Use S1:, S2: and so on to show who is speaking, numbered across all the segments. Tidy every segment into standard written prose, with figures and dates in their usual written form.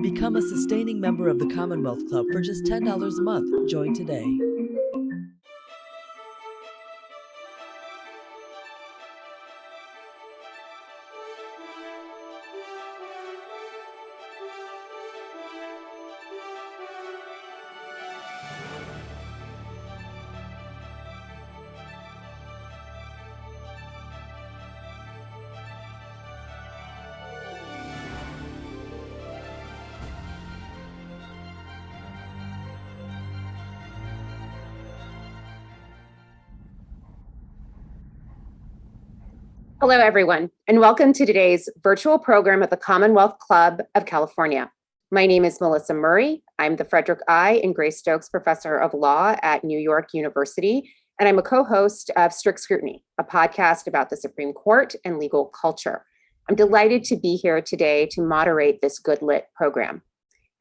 S1: Become a sustaining member of the Commonwealth Club for just $10 a month. Join today.
S2: Hello, everyone, and welcome to today's virtual program at the Commonwealth Club of California. My name is Melissa Murray. I'm the Frederick I. and Grace Stokes Professor of Law at New York University, and I'm a co-host of Strict Scrutiny, a podcast about the Supreme Court and legal culture. I'm delighted to be here today to moderate this good lit program.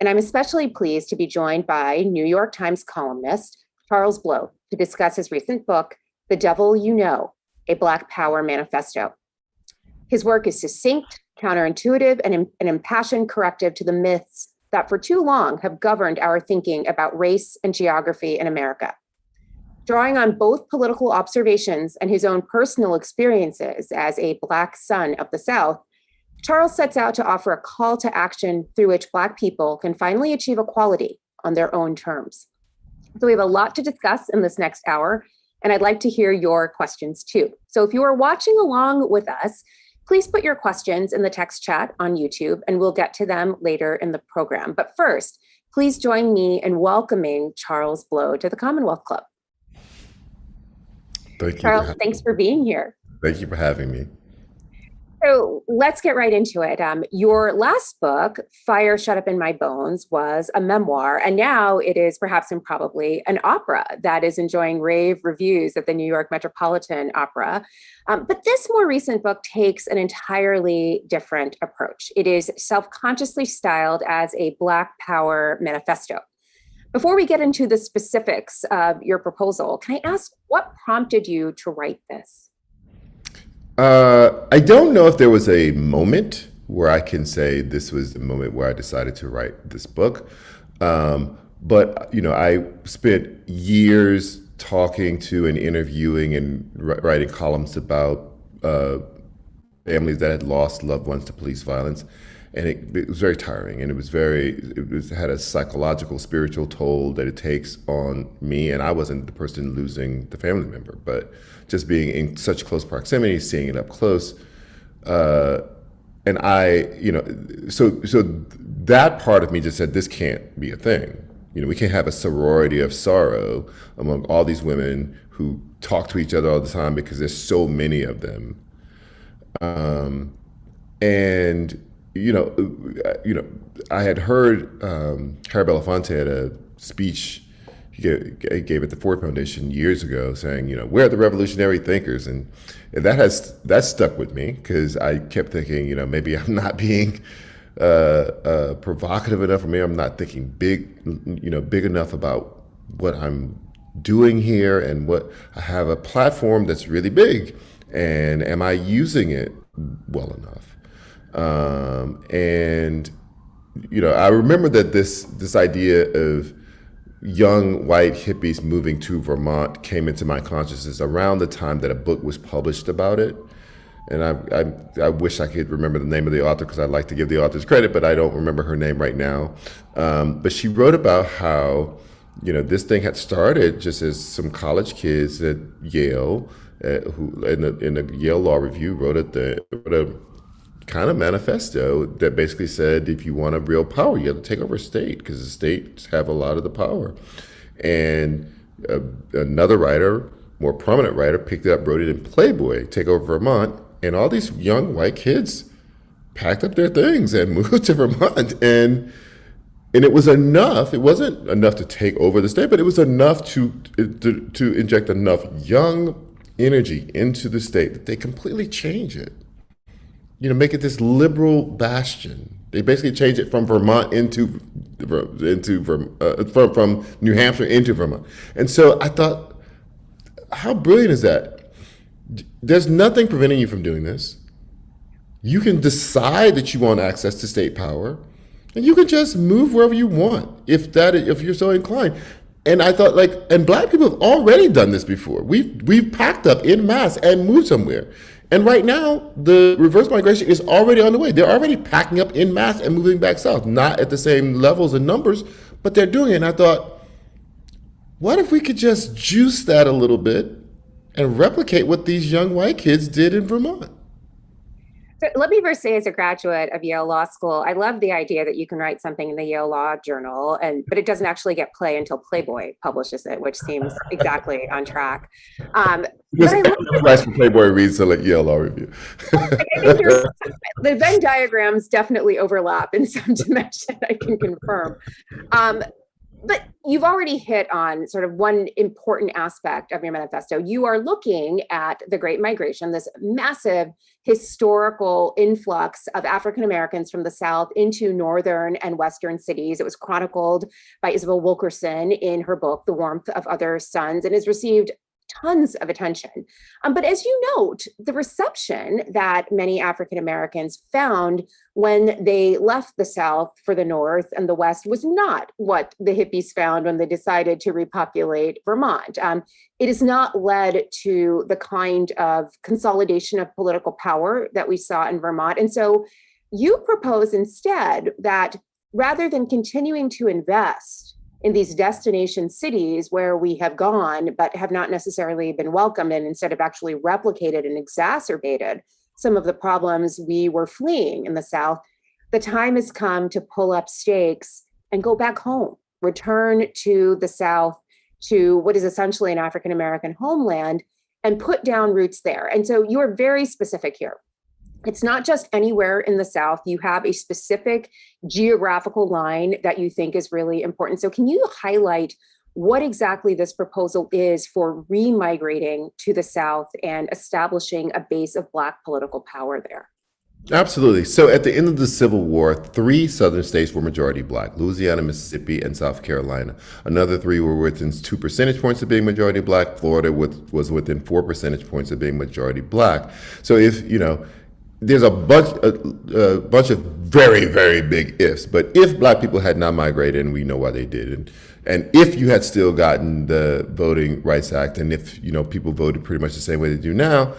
S2: And I'm especially pleased to be joined by New York Times columnist Charles Blow to discuss his recent book, The Devil You Know, a Black Power Manifesto. His work is succinct, counterintuitive, and an impassioned corrective to the myths that for too long have governed our thinking about race and geography in America. Drawing on both political observations and his own personal experiences as a Black son of the South, Charles sets out to offer a call to action through which Black people can finally achieve equality on their own terms. So we have a lot to discuss in this next hour, and I'd like to hear your questions too. So if you are watching along with us, please put your questions in the text chat on YouTube, and we'll get to them later in the program. But first, please join me in welcoming Charles Blow to the Commonwealth Club.
S3: Thank you.
S2: Charles, thanks for being here.
S3: Thank you for having me.
S2: So let's get right into it. Your last book, Fire Shut Up in My Bones, was a memoir, and now it is perhaps and probably an opera that is enjoying rave reviews at the New York Metropolitan Opera. But this more recent book takes an entirely different approach. It is self-consciously styled as a Black Power manifesto. Before we get into the specifics of your proposal, can I ask what prompted you to write this?
S3: I don't know if there was a moment where I can say this was the moment where I decided to write this book. But, I spent years talking to and interviewing and writing columns about families that had lost loved ones to police violence. And it was very tiring, and it had a psychological, spiritual toll that it takes on me. And I wasn't the person losing the family member, but just being in such close proximity, seeing it up close. And so that part of me just said, this can't be a thing. We can't have a sorority of sorrow among all these women who talk to each other all the time because there's so many of them. I had heard Harry Belafonte at a speech he gave at the Ford Foundation years ago saying, we're the revolutionary thinkers. And that stuck with me because I kept thinking, maybe I'm not being provocative enough, or maybe I'm not thinking big enough about what I'm doing here, and what I have a platform that's really big. And am I using it well enough? I remember that this idea of young white hippies moving to Vermont came into my consciousness around the time that a book was published about it. And I wish I could remember the name of the author because I'd like to give the author's credit, but I don't remember her name right now. But she wrote about how, this thing had started just as some college kids at Yale, who in the Yale Law Review wrote a kind of manifesto that basically said, if you want a real power, you have to take over a state because the states have a lot of the power. And another writer, more prominent writer, picked it up, wrote it in Playboy, Take Over Vermont. And all these young white kids packed up their things and moved to Vermont. And it was enough. It wasn't enough to take over the state, but it was enough to inject enough young energy into the state that they completely change it. Make it this liberal bastion. They basically changed it from Vermont from New Hampshire into Vermont. And so I thought, how brilliant is that? There's nothing preventing you from doing this. You can decide that you want access to state power. And you can just move wherever you want if you're so inclined. And I thought and black people have already done this before. We've packed up in mass and moved somewhere. And right now, the reverse migration is already on the way. They're already packing up in mass and moving back south, not at the same levels and numbers, but they're doing it. And I thought, what if we could just juice that a little bit and replicate what these young white kids did in Vermont?
S2: So let me first say, as a graduate of Yale Law School, I love the idea that you can write something in the Yale Law Journal, but it doesn't actually get play until Playboy publishes it, which seems exactly on track.
S3: Price for Playboy reads to Yale Law Review.
S2: I think the Venn diagrams definitely overlap in some dimension, I can confirm. But you've already hit on sort of one important aspect of your manifesto. You are looking at the Great Migration, this massive historical influx of African Americans from the South into northern and western cities. It was chronicled by Isabel Wilkerson in her book, The Warmth of Other Suns, and has received tons of attention. But as you note, the reception that many African Americans found when they left the South for the North and the West was not what the hippies found when they decided to repopulate Vermont. It has not led to the kind of consolidation of political power that we saw in Vermont. And so you propose instead that rather than continuing to invest in these destination cities where we have gone, but have not necessarily been welcomed, and instead have actually replicated and exacerbated some of the problems we were fleeing in the South, the time has come to pull up stakes and go back home, return to the South, to what is essentially an African American homeland, and put down roots there. And so you are very specific here. It's not just anywhere in the South. You have a specific geographical line that you think is really important. So can you highlight what exactly this proposal is for remigrating to the South and establishing a base of Black political power there?
S3: Absolutely. So at the end of the Civil War, 3 southern states were majority Black: Louisiana, Mississippi, and South Carolina. Another 3 were within 2 percentage points of being majority Black. Florida was within 4 percentage points of being majority Black. So there's a bunch of very, very big ifs. But if Black people had not migrated, and we know why they did, and if you had still gotten the Voting Rights Act, and if people voted pretty much the same way they do now,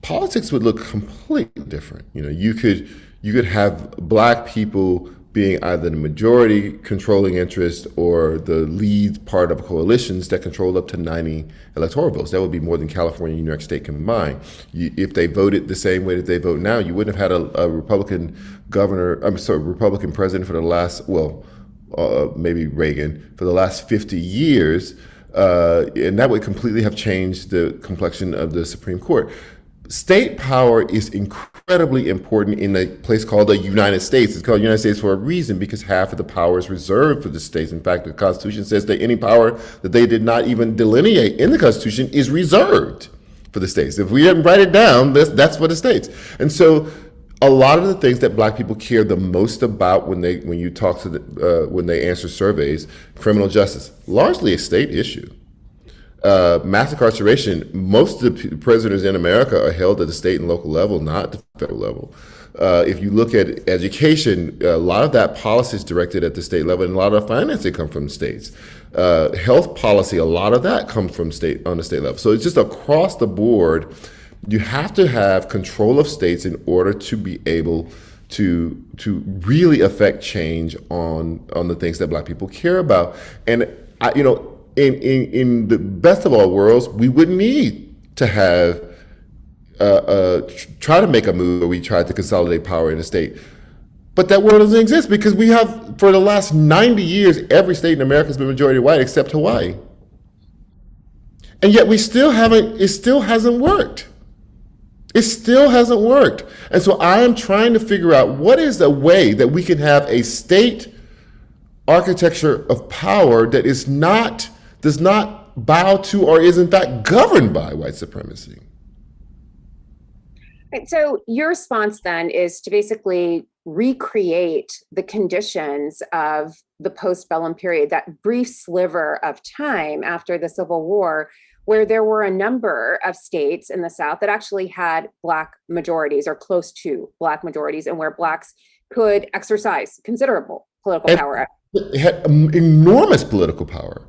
S3: politics would look completely different. You could have Black people being either the majority controlling interest or the lead part of coalitions that controlled up to 90 electoral votes. That would be more than California and New York State combined. If they voted the same way that they vote now, you wouldn't have had a Republican Republican president for the last, maybe Reagan, for the last 50 years. And that would completely have changed the complexion of the Supreme Court. State power is incredibly important in a place called the United States. It's called the United States for a reason, because half of the power is reserved for the states. In fact, the Constitution says that any power that they did not even delineate in the Constitution is reserved for the states. If we didn't write it down, that's for the states. And so a lot of the things that Black people care the most about when you talk to when they answer surveys, criminal justice, largely a state issue. Mass incarceration, most of the prisoners in America are held at the state and local level, not the federal level. If you look at education, a lot of that policy is directed at the state level, and a lot of financing comes from states. Health policy, a lot of that comes from on the state level. So it's just across the board. You have to have control of states in order to be able to really affect change on the things that Black people care about. And in the best of all worlds, we wouldn't need to have try to make a move where we try to consolidate power in a state. But that world doesn't exist, because we have, for the last 90 years, every state in America has been majority white except Hawaii. And yet it still hasn't worked. It still hasn't worked. And so I am trying to figure out what is the way that we can have a state architecture of power that does not bow to or is in fact governed by white supremacy.
S2: Right, so your response then is to basically recreate the conditions of the postbellum period, that brief sliver of time after the Civil War, where there were a number of states in the South that actually had Black majorities or close to Black majorities, and where Blacks could exercise considerable political power.
S3: It had enormous political power.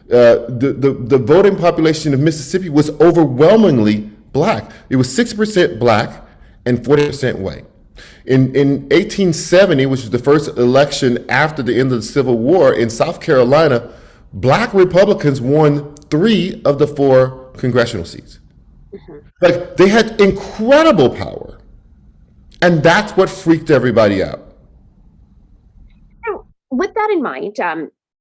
S3: The voting population of Mississippi was overwhelmingly Black. It was 60% Black and 40% white. In 1870, which was the first election after the end of the Civil War in South Carolina, Black Republicans won 3 of the 4 congressional seats. Like, they had incredible power. And that's what freaked everybody out.
S2: With that in mind,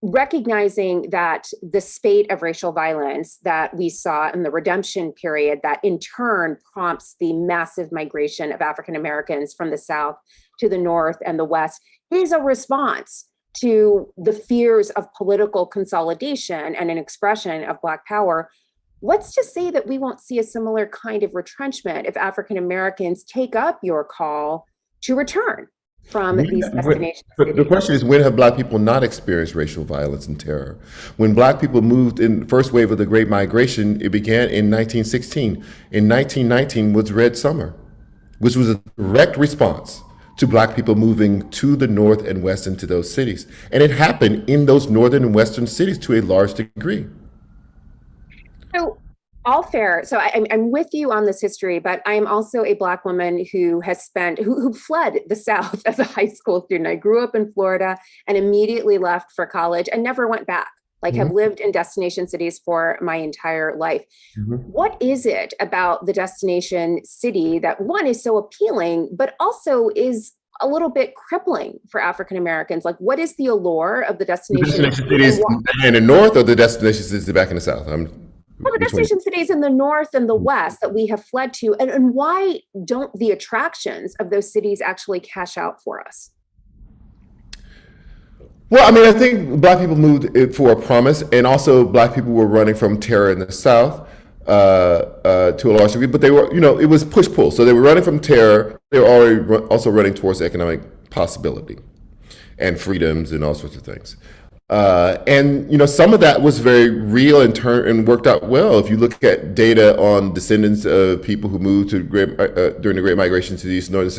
S2: recognizing that the spate of racial violence that we saw in the redemption period, that in turn prompts the massive migration of African Americans from the South to the North and the West, is a response to the fears of political consolidation and an expression of Black power. What's to say that we won't see a similar kind of retrenchment if African Americans take up your call to return from these destinations?
S3: The question is, when have Black people not experienced racial violence and terror? When Black people moved in the first wave of the Great Migration, it began in 1916. In 1919 was Red Summer, which was a direct response to Black people moving to the North and West into those cities. And it happened in those northern and western cities to a large degree.
S2: So, all fair. So I'm with you on this history, but I'm also a Black woman who fled the South as a high school student. I grew up in Florida and immediately left for college and never went back. Have lived in destination cities for my entire life. What is it about the destination city that, one, is so appealing, but also is a little bit crippling for African Americans? Like, what is the allure of the destination
S3: cities in the North or the destination cities back in the South?
S2: Well, the destination cities in the North and the West that we have fled to, and why don't the attractions of those cities actually cash out for us?
S3: Well, I mean, I think Black people moved for a promise, and also Black people were running from terror in the South to a large degree, but they were, it was push-pull. So they were running from terror. They were already also running towards economic possibility and freedoms and all sorts of things. And some of that was very real and worked out well. If you look at data on descendants of people who moved to during the Great Migration to these northern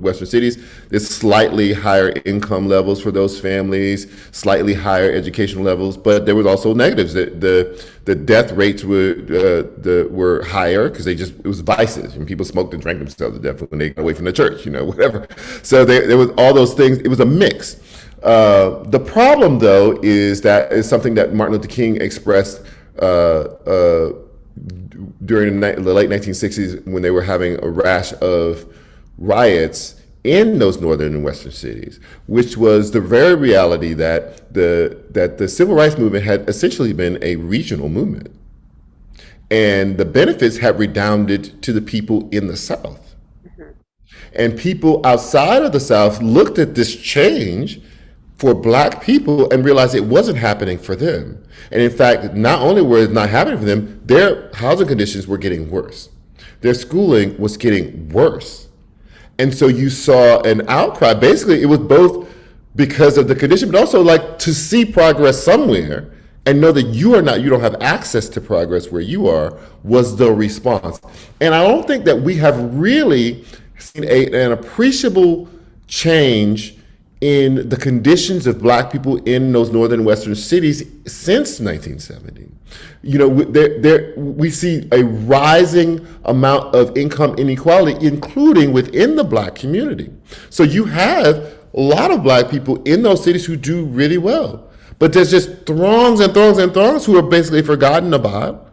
S3: western cities, there's slightly higher income levels for those families, slightly higher educational levels, but there was also negatives. The death rates were higher because it was vices, and people smoked and drank themselves to death when they got away from the church, whatever. So there was all those things. It was a mix. The problem, though, is something that Martin Luther King expressed during the late 1960s when they were having a rash of riots in those northern and western cities, which was the very reality that the civil rights movement had essentially been a regional movement, and the benefits had redounded to the people in the South. And people outside of the South looked at this change for Black people and realized it wasn't happening for them. And in fact, not only were it not happening for them, their housing conditions were getting worse. Their schooling was getting worse. And so you saw an outcry. Basically, it was both because of the condition, but also to see progress somewhere and know that you don't have access to progress where you are, was the response. And I don't think that we have really seen an appreciable change in the conditions of Black people in those northern western cities since 1970. We see a rising amount of income inequality, including within the Black community. So you have a lot of Black people in those cities who do really well, but there's just throngs and throngs and throngs who are basically forgotten about,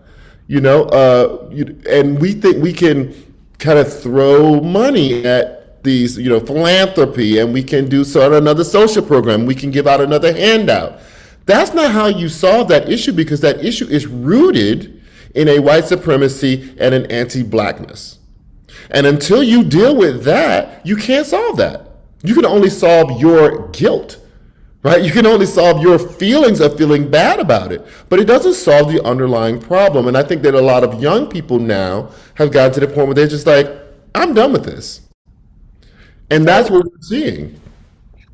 S3: and we think we can kind of throw money at these, philanthropy, and we can do sort of another social program. We can give out another handout. That's not how you solve that issue, because that issue is rooted in a white supremacy and an anti-Blackness. And until you deal with that, you can't solve that. You can only solve your guilt, right? You can only solve your feelings of feeling bad about it, but it doesn't solve the underlying problem. And I think that a lot of young people now have gotten to the point where they're just like, I'm done with this. And that's what we're seeing.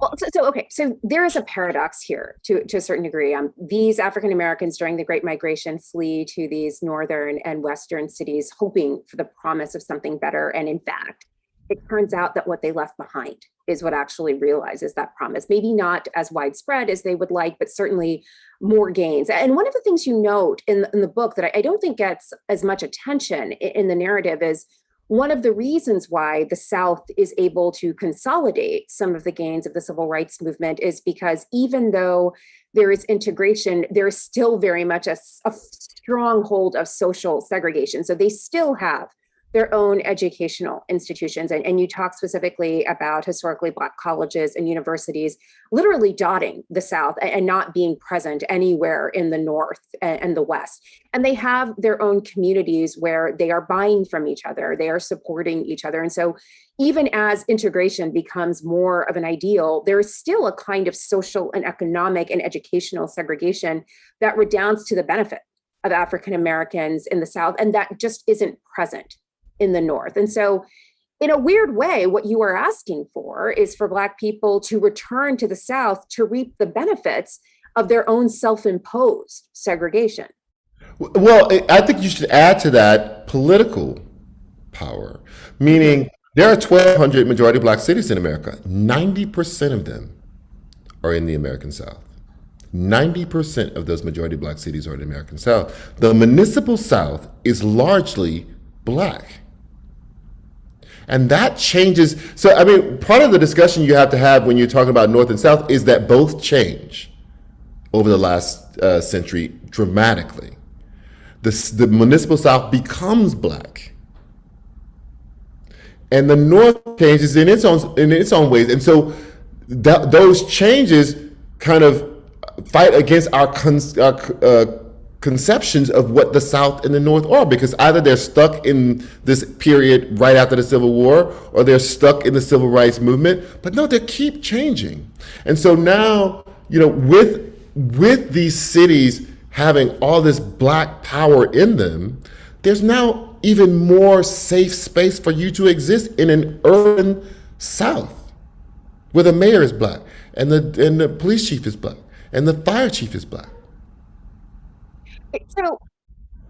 S2: Well, okay, so there is a paradox here to a certain degree. These African Americans during the Great Migration flee to these northern and western cities, hoping for the promise of something better. And in fact, it turns out that what they left behind is what actually realizes that promise. Maybe not as widespread as they would like, but certainly more gains. And one of the things you note in the book that I don't think gets as much attention in the narrative is one of the reasons why the South is able to consolidate some of the gains of the civil rights movement is because even though there is integration, there is still very much a stronghold of social segregation. So they still have their own educational institutions. And you talk specifically about historically Black colleges and universities literally dotting the South and not being present anywhere in the North and the West. And they have their own communities where they are buying from each other, they are supporting each other. And so even as integration becomes more of an ideal, there is still a kind of social and economic and educational segregation that redounds to the benefit of African Americans in the South, and that just isn't present in the North. And so in a weird way, what you are asking for is for Black people to return to the South to reap the benefits of their own self-imposed segregation.
S3: Well, I think you should add to that political power, meaning there are 1,200 majority Black cities in America. 90% of them are in the American South. 90% of those majority Black cities are in the American South. The municipal South is largely Black. And that changes. So, I mean, part of the discussion you have to have when you're talking about North and South is that both change over the last century dramatically. The municipal South becomes Black, and the North changes in its own ways. And so those changes kind of fight against our conceptions of what the South and the North are, because either they're stuck in this period right after the Civil War or they're stuck in the Civil Rights Movement, but no, they keep changing. And so now, with these cities having all this Black power in them, there's now even more safe space for you to exist in an urban South where the mayor is Black and the police chief is Black and the fire chief is Black.
S2: So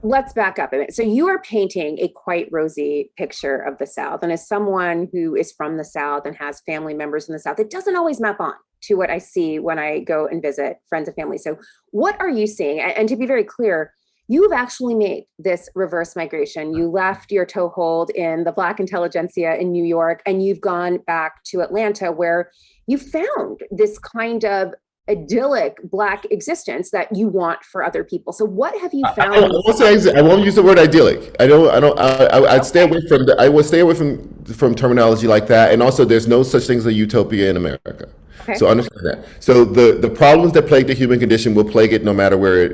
S2: let's back up a minute. So you are painting a quite rosy picture of the South. And as someone who is from the South and has family members in the South, it doesn't always map on to what I see when I go and visit friends and family. So what are you seeing? And to be very clear, you've actually made this reverse migration. You left your toehold in the Black intelligentsia in New York, and you've gone back to Atlanta, where you found this kind of idyllic Black existence that you want for other people. So what have you found?
S3: I won't use the word idyllic. I'd stay away from I would stay away from terminology like that. And also, there's no such thing as a utopia in America. Okay. So understand that. So the problems that plague the human condition will plague it no matter where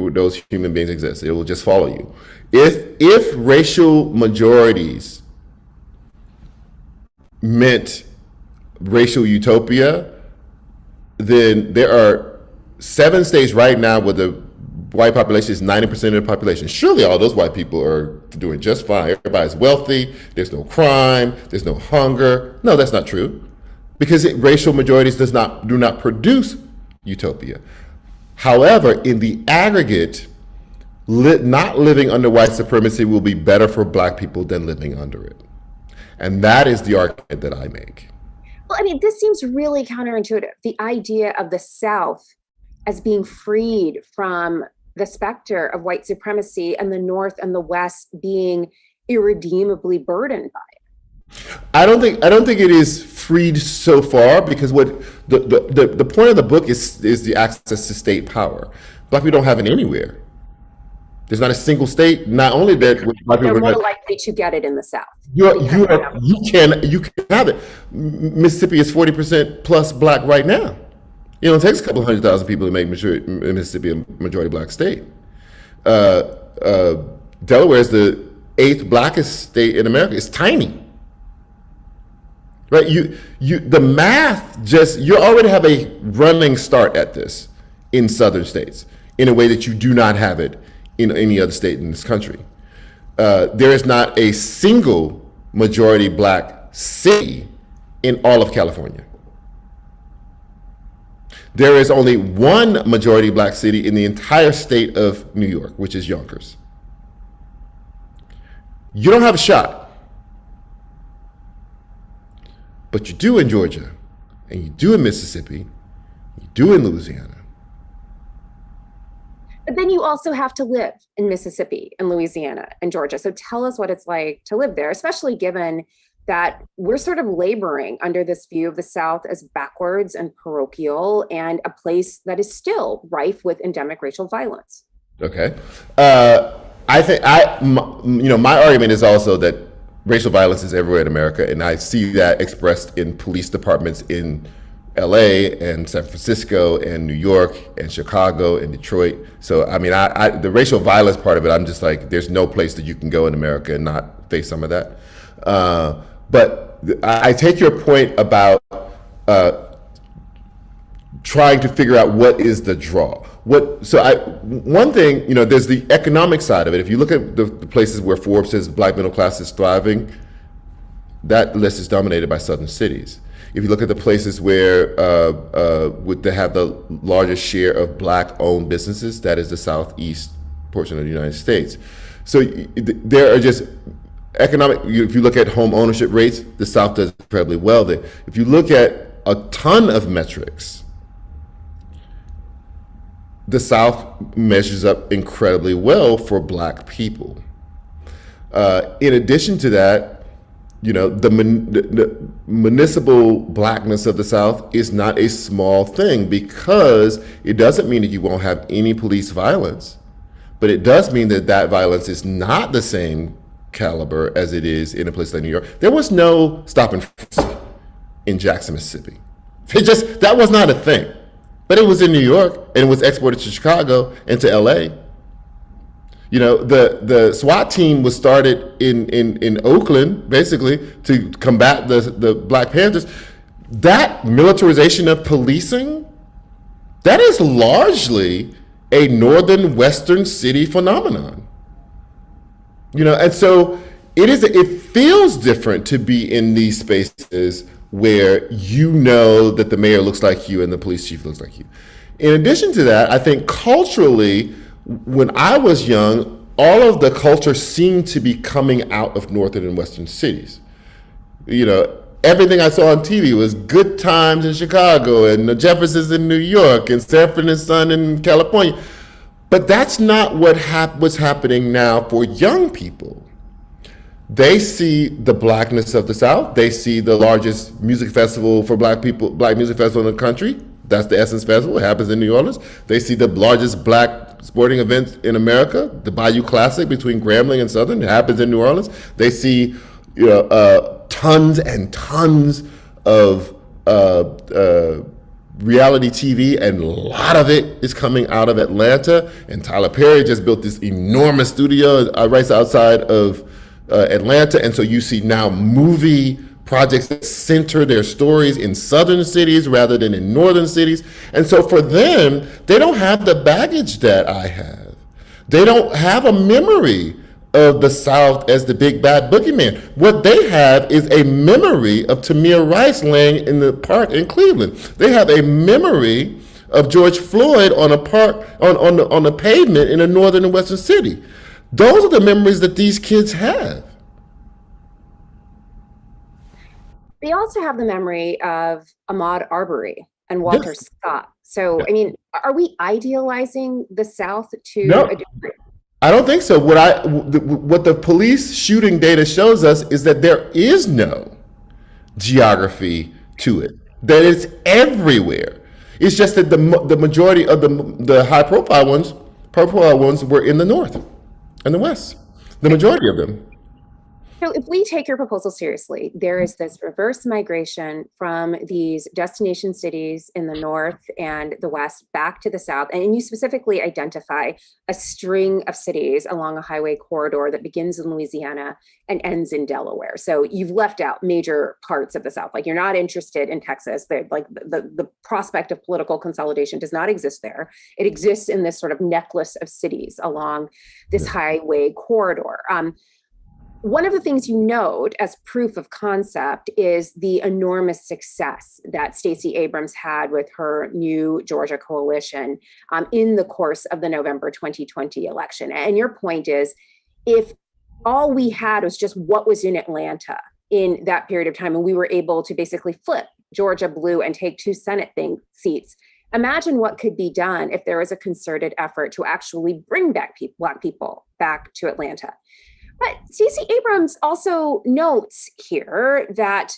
S3: those human beings exist. It will just follow you. If racial majorities meant racial utopia, then there are 7 states right now where the white population is 90% of the population. Surely all those white people are doing just fine. Everybody's wealthy. There's no crime. There's no hunger. No, that's not true, because racial majorities do not produce utopia. However, in the aggregate, not living under white supremacy will be better for Black people than living under it. And that is the argument that I make.
S2: Well, I mean, this seems really counterintuitive. The idea of the South as being freed from the specter of white supremacy and the North and the West being irredeemably burdened by it.
S3: I don't think it is freed so far, because what the point of the book is the access to state power. Black people don't have it anywhere. There's not a single state. Not only that,
S2: they're more likely to get it in the South.
S3: You can have it. Mississippi is 40% plus Black right now. It takes a couple 100,000 people to make Mississippi a majority Black state. Delaware is the 8th blackest state in America. It's tiny. Right? The math you already have a running start at this in southern states in a way that you do not have it in any other state in this country. There is not a single majority Black city in all of California. There is only one majority black city in the entire state of New York, which is Yonkers. You don't have a shot. But you do in Georgia, and you do in Mississippi, you do in Louisiana.
S2: But then you also have to live in Mississippi and Louisiana and Georgia. So tell us what it's like to live there, especially given that we're sort of laboring under this view of the South as backwards and parochial and a place that is still rife with endemic racial violence.
S3: Okay. My argument is also that racial violence is everywhere in America, and I see that expressed in police departments in LA and San Francisco and New York and Chicago and Detroit. So, I mean, the racial violence part of it, I'm just like, there's no place that you can go in America and not face some of that. But I take your point about trying to figure out what is the draw. One thing, there's the economic side of it. If you look at the places where Forbes says black middle class is thriving, that list is dominated by southern cities. If you look at the places where they have the largest share of black-owned businesses, that is the southeast portion of the United States. So there are just economic. If you look at home ownership rates, the South does incredibly well there. If you look at a ton of metrics, the South measures up incredibly well for black people. In addition to that, the municipal blackness of the South is not a small thing, because it doesn't mean that you won't have any police violence, but it does mean that that violence is not the same caliber as it is in a place like New York. There was no stop and frisk in Jackson, Mississippi. That was not a thing. But it was in New York, and it was exported to Chicago and to LA. The SWAT team was started in Oakland, basically, to combat the Black Panthers. That militarization of policing, that is largely a northern western city phenomenon. And so it feels different to be in these spaces where that the mayor looks like you and the police chief looks like you. In addition to that, I think culturally, when I was young, all of the culture seemed to be coming out of northern and western cities. Everything I saw on TV was Good Times in Chicago and the Jeffersons in New York and Sanford and Son in California. But that's not what's happening now for young people. They see the blackness of the South. They see the largest music festival for black people, black music festival in the country. That's the Essence Festival. It happens in New Orleans. They see the largest black sporting event in America, the Bayou Classic between Grambling and Southern. It happens in New Orleans. They see tons and tons of reality TV, and a lot of it is coming out of Atlanta. And Tyler Perry just built this enormous studio right outside of Atlanta. And so you see now movie projects that center their stories in southern cities rather than in northern cities. And so for them, they don't have the baggage that I have. They don't have a memory of the South as the big bad boogeyman. What they have is a memory of Tamir Rice laying in the park in Cleveland. They have a memory of George Floyd on the pavement in a northern and western city. Those are the memories that these kids have.
S2: They also have the memory of Ahmaud Arbery and Walter Scott. So, I mean, are we idealizing the South to a degree?
S3: I don't think so. What the police shooting data shows us is that there is no geography to it. That it's everywhere. It's just that the majority of the high profile ones were in the North and the West. The majority of them.
S2: So if we take your proposal seriously, there is this reverse migration from these destination cities in the North and the West back to the South. And you specifically identify a string of cities along a highway corridor that begins in Louisiana and ends in Delaware. So you've left out major parts of the South. Like, you're not interested in Texas. The prospect of political consolidation does not exist there. It exists in this sort of necklace of cities along this highway corridor. One of the things you note as proof of concept is the enormous success that Stacey Abrams had with her new Georgia coalition in the course of the November 2020 election. And your point is, if all we had was just what was in Atlanta in that period of time, and we were able to basically flip Georgia blue and take 2 Senate seats, imagine what could be done if there was a concerted effort to actually bring back Black people back to Atlanta. But Stacey Abrams also notes here that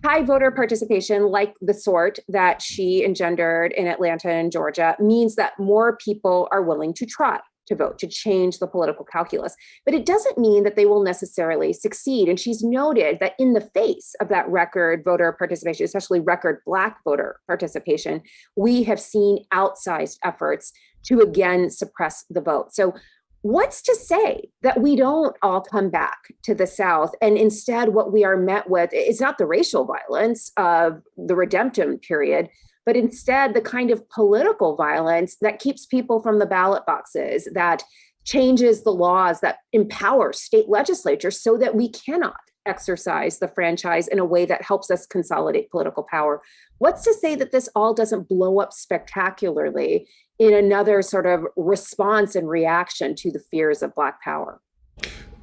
S2: high voter participation, like the sort that she engendered in Atlanta and Georgia, means that more people are willing to try to vote, to change the political calculus. But it doesn't mean that they will necessarily succeed. And she's noted that in the face of that record voter participation, especially record Black voter participation, we have seen outsized efforts to again suppress the vote. So what's to say that we don't all come back to the South, and instead what we are met with is not the racial violence of the redemption period, but instead the kind of political violence that keeps people from the ballot boxes, that changes the laws, that empower state legislatures so that we cannot exercise the franchise in a way that helps us consolidate political power. What's to say that this all doesn't blow up spectacularly in another sort of response and reaction to the fears of Black power?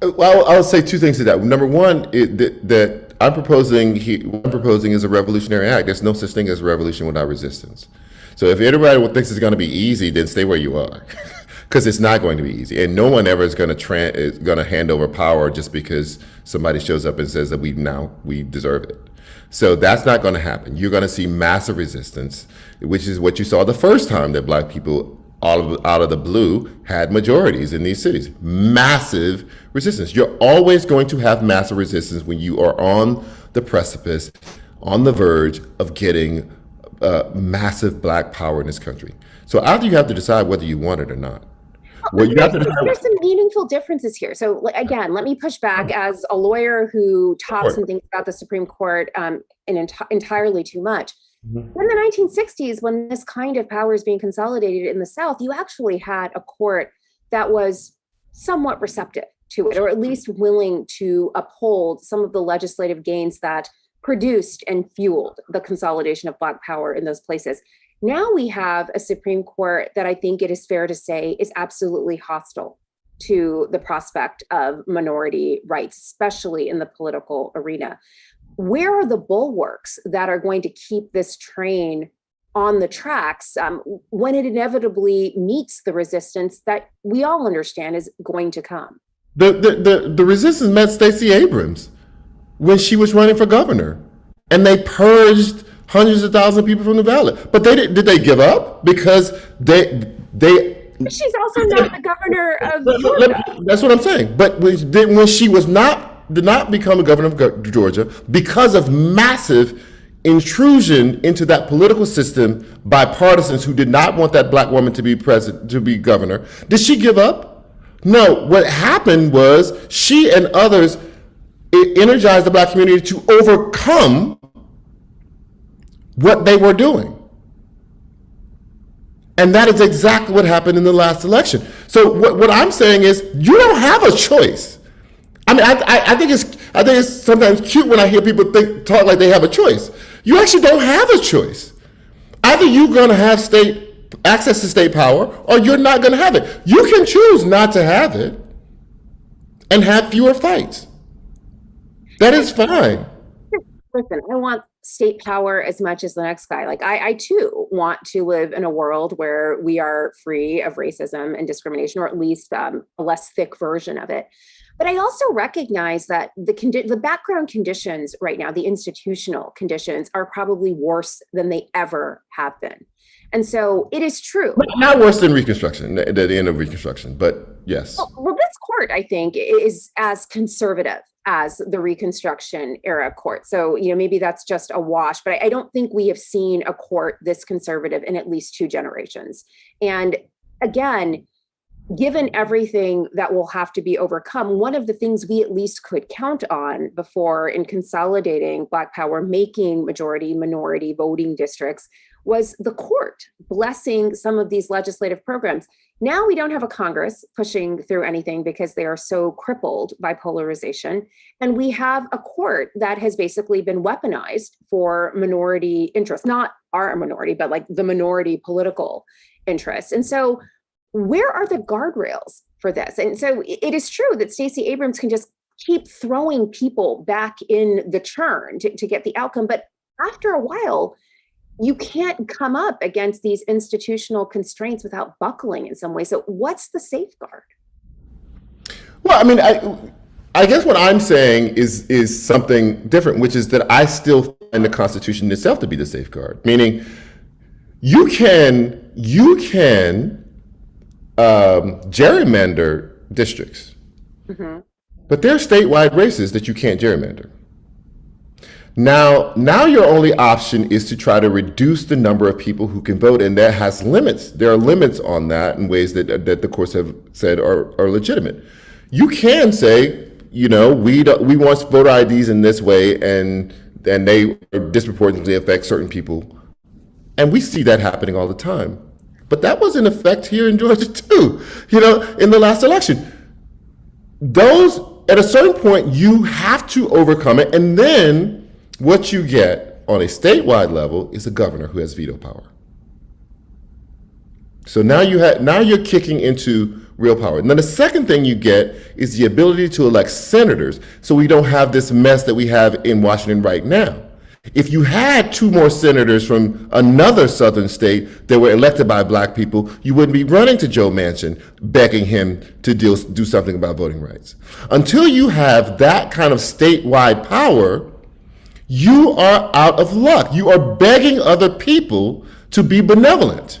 S3: Well, I'll say 2 things to that. Number one, that I'm proposing is a revolutionary act. There's no such thing as revolution without resistance. So if anybody thinks it's going to be easy, then stay where you are, because it's not going to be easy, and no one ever is going to hand over power just because somebody shows up and says that we deserve it. So that's not going to happen. You're going to see massive resistance, which is what you saw the first time that Black people out of the blue had majorities in these cities. Massive resistance. You're always going to have massive resistance when you are on the precipice, on the verge of getting massive Black power in this country. So after you have to decide whether you want it or not. Well,
S2: there's some meaningful differences here. So again, let me push back as a lawyer who talks and thinks about the Supreme Court entirely too much. In the 1960s, when this kind of power is being consolidated in the South, you actually had a court that was somewhat receptive to it, or at least willing to uphold some of the legislative gains that produced and fueled the consolidation of Black power in those places. Now we have a Supreme Court that I think it is fair to say is absolutely hostile to the prospect of minority rights, especially in the political arena. Where are the bulwarks that are going to keep this train on the tracks when it inevitably meets the resistance that we all understand is going to come?
S3: The resistance met Stacey Abrams when she was running for governor, and they purged hundreds of thousands of people from the ballot. But did they give up? Because they
S2: she's also not the governor of Georgia.
S3: That's what I'm saying. But when she did not become a governor of Georgia because of massive intrusion into that political system by partisans who did not want that Black woman to be governor, did she give up? No. What happened was she and others energized the Black community to overcome what they were doing. And that is exactly what happened in the last election. So what I'm saying is, you don't have a choice. I mean, I think it's sometimes cute when I hear people talk like they have a choice. You actually don't have a choice. Either you're going to have access to state power, or you're not going to have it. You can choose not to have it and have fewer fights. That is fine.
S2: Listen, I want state power as much as the next guy. Like I too want to live in a world where we are free of racism and discrimination, or at least a less thick version of it. But I also recognize that the background conditions right now, the institutional conditions, are probably worse than they ever have been. And so it is true.
S3: Not worse than Reconstruction, the end of Reconstruction, but yes.
S2: Well, this court, I think, is as conservative as the Reconstruction era court. So, maybe that's just a wash, but I don't think we have seen a court this conservative in at least 2 generations. And again, given everything that will have to be overcome, one of the things we at least could count on before in consolidating Black power, making majority minority voting districts, was the court blessing some of these legislative programs. Now we don't have a Congress pushing through anything because they are so crippled by polarization. And we have a court that has basically been weaponized for minority interests, not our minority, but like the minority political interests. And so where are the guardrails for this? And so it is true that Stacey Abrams can just keep throwing people back in the churn to get the outcome. But after a while, you can't come up against these institutional constraints without buckling in some way. So what's the safeguard?
S3: Well, I mean, I guess what I'm saying is something different, which is that I still find the Constitution itself to be the safeguard. Meaning, you can gerrymander districts, but there are statewide races that you can't gerrymander. Now your only option is to try to reduce the number of people who can vote, and that has limits. There are limits on that in ways that the courts have said are legitimate. You can say, we want voter IDs in this way, and they disproportionately affect certain people, and we see that happening all the time. But that was in effect here in Georgia too, in the last election. Those, at a certain point, you have to overcome it. And then what you get on a statewide level is a governor who has veto power. So now you're kicking into real power. And then the second thing you get is the ability to elect senators, so we don't have this mess that we have in Washington right now. If you had two more senators from another southern state that were elected by Black people, you wouldn't be running to Joe Manchin begging him to do something about voting rights. Until you have that kind of statewide power, you are out of luck. You are begging other people to be benevolent.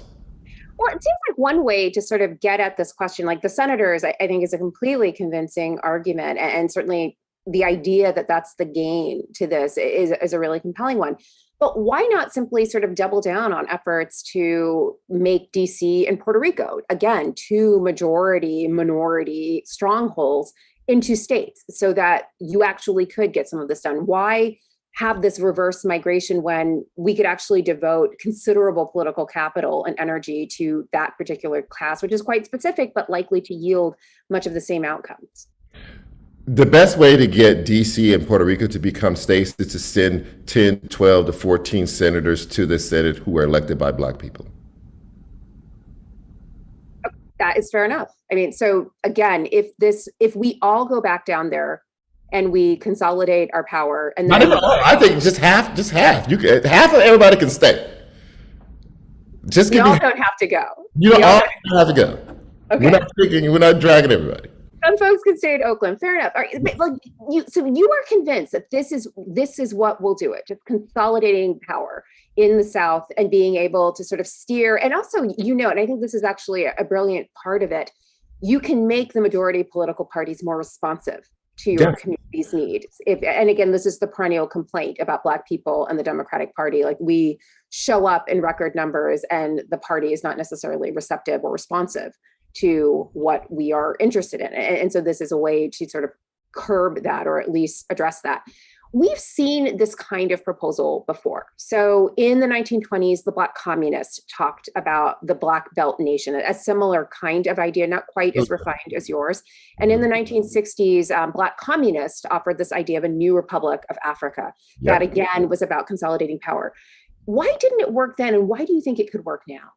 S2: Well, it seems like one way to sort of get at this question, like the senators, I think is a completely convincing argument, and certainly the idea that that's the gain to this is a really compelling one. But why not simply sort of double down on efforts to make DC and Puerto Rico, again, two majority minority strongholds, into states so that you actually could get some of this done? Why have this reverse migration when we could actually devote considerable political capital and energy to that particular class, which is quite specific, but likely to yield much of the same outcomes?
S3: The best way to get DC and Puerto Rico to become states is to send 10, 12 to 14 senators to the Senate who are elected by Black people.
S2: That is fair enough. I mean, so again, if we all go back down there and we consolidate our power, and then
S3: I think just half. Half of everybody can stay. Just
S2: we all don't have to go.
S3: You all have to go.
S2: Okay.
S3: We're not dragging everybody.
S2: Some folks can stay in Oakland. Fair enough. All right, but so you are convinced that this is what will do it, just consolidating power in the South and being able to sort of steer. And also, and I think this is actually a brilliant part of it, you can make the majority political parties more responsive to your community's needs. And again, this is the perennial complaint about Black people and the Democratic Party. Like, we show up in record numbers and the party is not necessarily receptive or responsive to what we are interested in. And so this is a way to sort of curb that, or at least address that. We've seen this kind of proposal before. So in the 1920s, the Black communists talked about the Black Belt Nation, a similar kind of idea, not quite as refined as yours. And in the 1960s, Black communists offered this idea of a new Republic of Africa that, again, was about consolidating power. Why didn't it work then? And why do you think it could work now?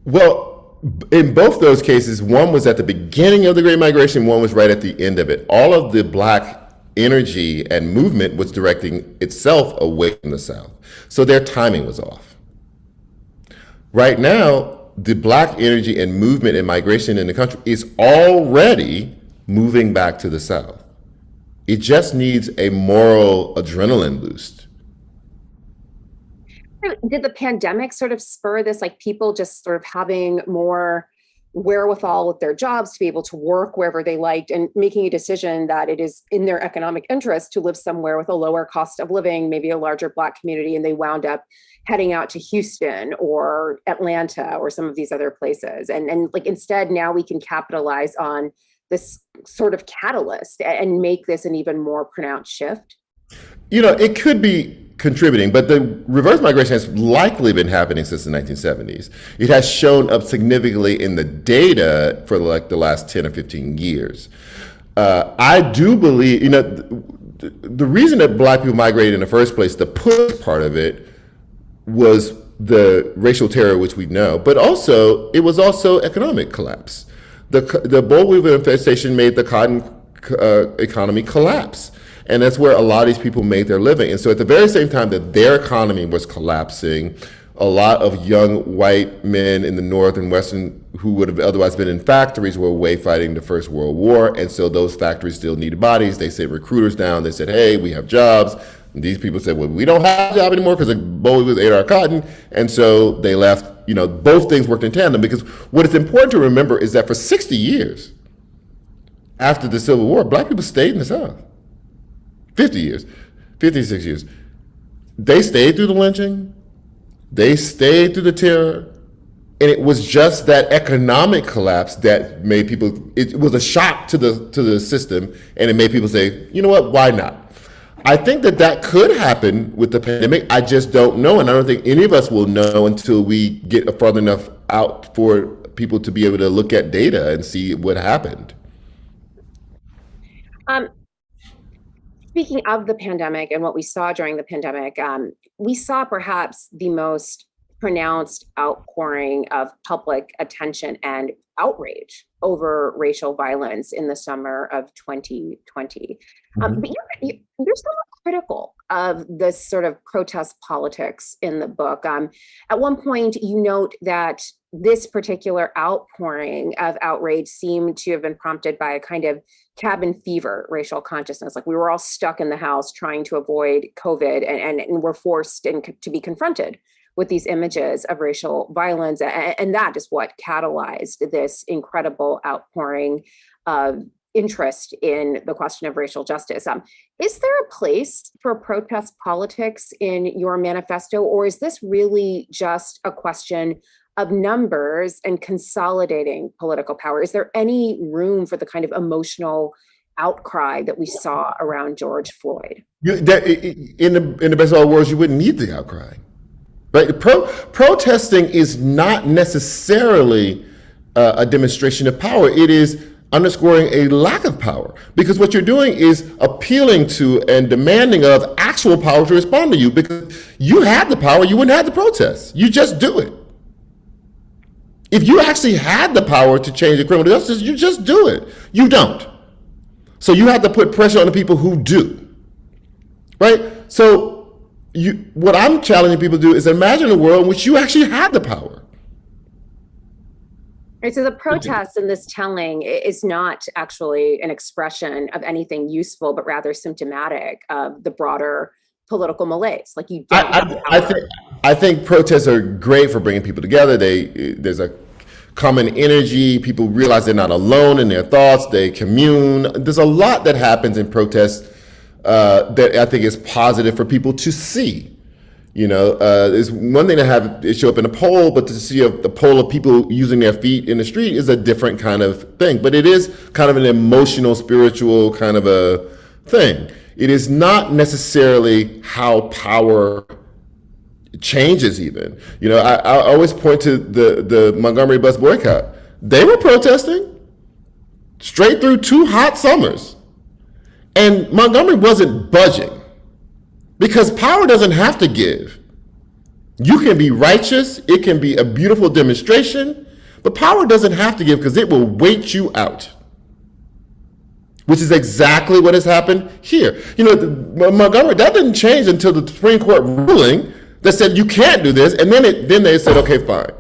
S3: Well, in both those cases, one was at the beginning of the Great Migration, one was right at the end of it. All of the Black energy and movement was directing itself away from the South. So their timing was off. Right now, the Black energy and movement and migration in the country is already moving back to the South. It just needs a moral adrenaline boost. Did
S2: the pandemic sort of spur this, like people just sort of having more wherewithal with their jobs to be able to work wherever they liked, and making a decision that it is in their economic interest to live somewhere with a lower cost of living, maybe a larger Black community, and they wound up heading out to Houston or Atlanta or some of these other places. And like instead, now we can capitalize on this sort of catalyst and make this an even more pronounced shift.
S3: It could be contributing, but the reverse migration has likely been happening since the 1970s. It has shown up significantly in the data for the last 10 or 15 years. I do believe, the reason that Black people migrated in the first place, the push part of it was the racial terror, which we know, but also it was also economic collapse. The boll weevil infestation made the cotton economy collapse. And that's where a lot of these people made their living. And so at the very same time that their economy was collapsing, a lot of young white men in the North and Western who would have otherwise been in factories were away fighting the First World War. And so those factories still needed bodies. They sent recruiters down. They said, hey, we have jobs. And these people said, well, we don't have a job anymore because the boll weevils ate our cotton. And so they left. Both things worked in tandem, because what is important to remember is that for 60 years after the Civil War, Black people stayed in the South. 56 years. They stayed through the lynching. They stayed through the terror. And it was just that economic collapse that made people, it was a shock to the system, and it made people say, you know what, why not? I think that could happen with the pandemic. I just don't know. And I don't think any of us will know until we get further enough out for people to be able to look at data and see what happened.
S2: Speaking of the pandemic and what we saw during the pandemic, we saw perhaps the most pronounced outpouring of public attention and outrage over racial violence in the summer of 2020. But you're somewhat critical of this sort of protest politics in the book. At one point, you note that this particular outpouring of outrage seemed to have been prompted by a kind of cabin fever racial consciousness. Like we were all stuck in the house trying to avoid COVID, and we're forced to be confronted with these images of racial violence. And that is what catalyzed this incredible outpouring of interest in the question of racial justice. Is there a place for protest politics in your manifesto, or is this really just a question of numbers and consolidating political power? Is there any room for the kind of emotional outcry that we saw around George Floyd?
S3: In the best of all worlds, you wouldn't need the outcry. Right? Protesting is not necessarily a demonstration of power. It is underscoring a lack of power, because what you're doing is appealing to and demanding of actual power to respond to you, because you had the power, you wouldn't have the protests. You just do it. If you actually had the power to change the criminal justice, you just do it. You don't. So you have to put pressure on the people who do. Right? So what I'm challenging people to do is imagine a world in which you actually had the power.
S2: Right, so the protest in this telling is not actually an expression of anything useful, but rather symptomatic of the broader political malaise. Like you don't have the power.
S3: I think protests are great for bringing people together. There's a common energy. People realize they're not alone in their thoughts. They commune. There's a lot that happens in protests that I think is positive for people to see. It's one thing to have it show up in a poll, but to see the poll of people using their feet in the street is a different kind of thing. But it is kind of an emotional, spiritual kind of a thing. It is not necessarily how power changes even. I always point to the Montgomery bus boycott. They were protesting straight through 2 hot summers. And Montgomery wasn't budging, because power doesn't have to give. You can be righteous, it can be a beautiful demonstration, but power doesn't have to give, because it will wait you out. Which is exactly what has happened here. Montgomery, that didn't change until the Supreme Court ruling that said you can't do this, and then they said, okay, fine.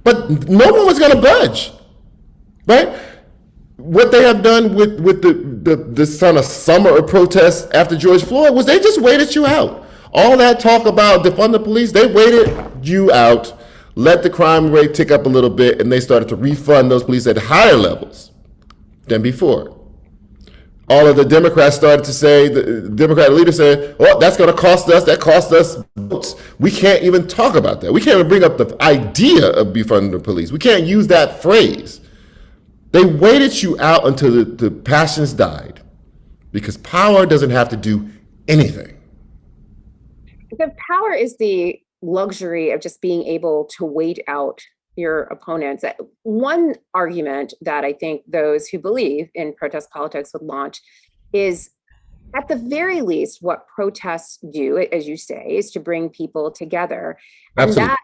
S3: But no one was gonna budge, right? What they have done with this kind of summer of protests after George Floyd was they just waited you out. All that talk about defund the police, they waited you out let the crime rate tick up a little bit, and they started to refund those police at higher levels than before. All of the Democrats started to say, the Democrat leader said, oh, that's going to cost us, that cost us votes. We can't even talk about that. We can't even bring up the idea of defunding the police. We can't use that phrase. They waited you out until the passions died, because power doesn't have to do anything.
S2: The power is the luxury of just being able to wait out your opponents. One argument that I think those who believe in protest politics would launch is, at the very least, what protests do, as you say, is to bring people together.
S3: Absolutely.
S2: And that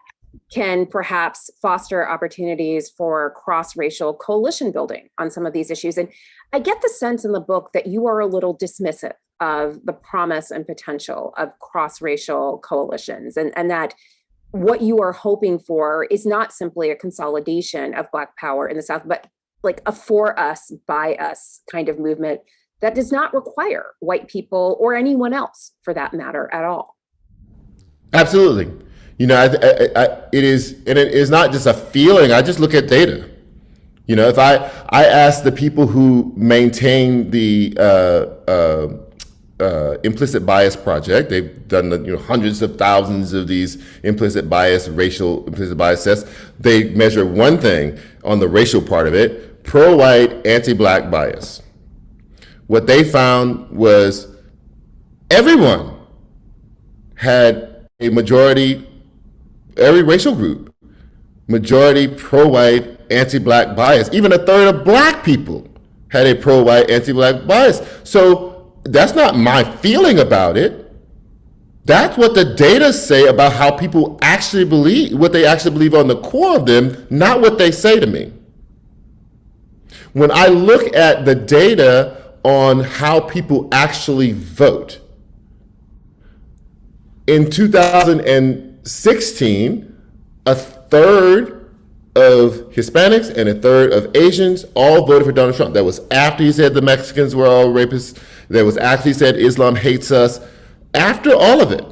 S2: can perhaps foster opportunities for cross-racial coalition building on some of these issues. And I get the sense in the book that you are a little dismissive of the promise and potential of cross-racial coalitions, and that what you are hoping for is not simply a consolidation of Black power in the South, but like a for us, by us kind of movement that does not require white people or anyone else for that matter at all.
S3: Absolutely. You know, it is not just a feeling. I just look at data. You know, if I ask the people who maintain the implicit bias project, they've done hundreds of thousands of these racial implicit bias tests. They measure one thing on the racial part of it: pro-white, anti-Black bias. What they found was everyone had a majority, every racial group, majority pro-white, anti-Black bias. Even a third of Black people had a pro-white, anti-Black bias. So that's not my feeling about it. That's what the data say about how people actually believe, what they actually believe on the core of them, not what they say to me. When I look at the data on how people actually vote, in 2016, a third of Hispanics and a third of Asians all voted for Donald Trump. That was after he said the Mexicans were all rapists. That was after he said Islam hates us. After all of it,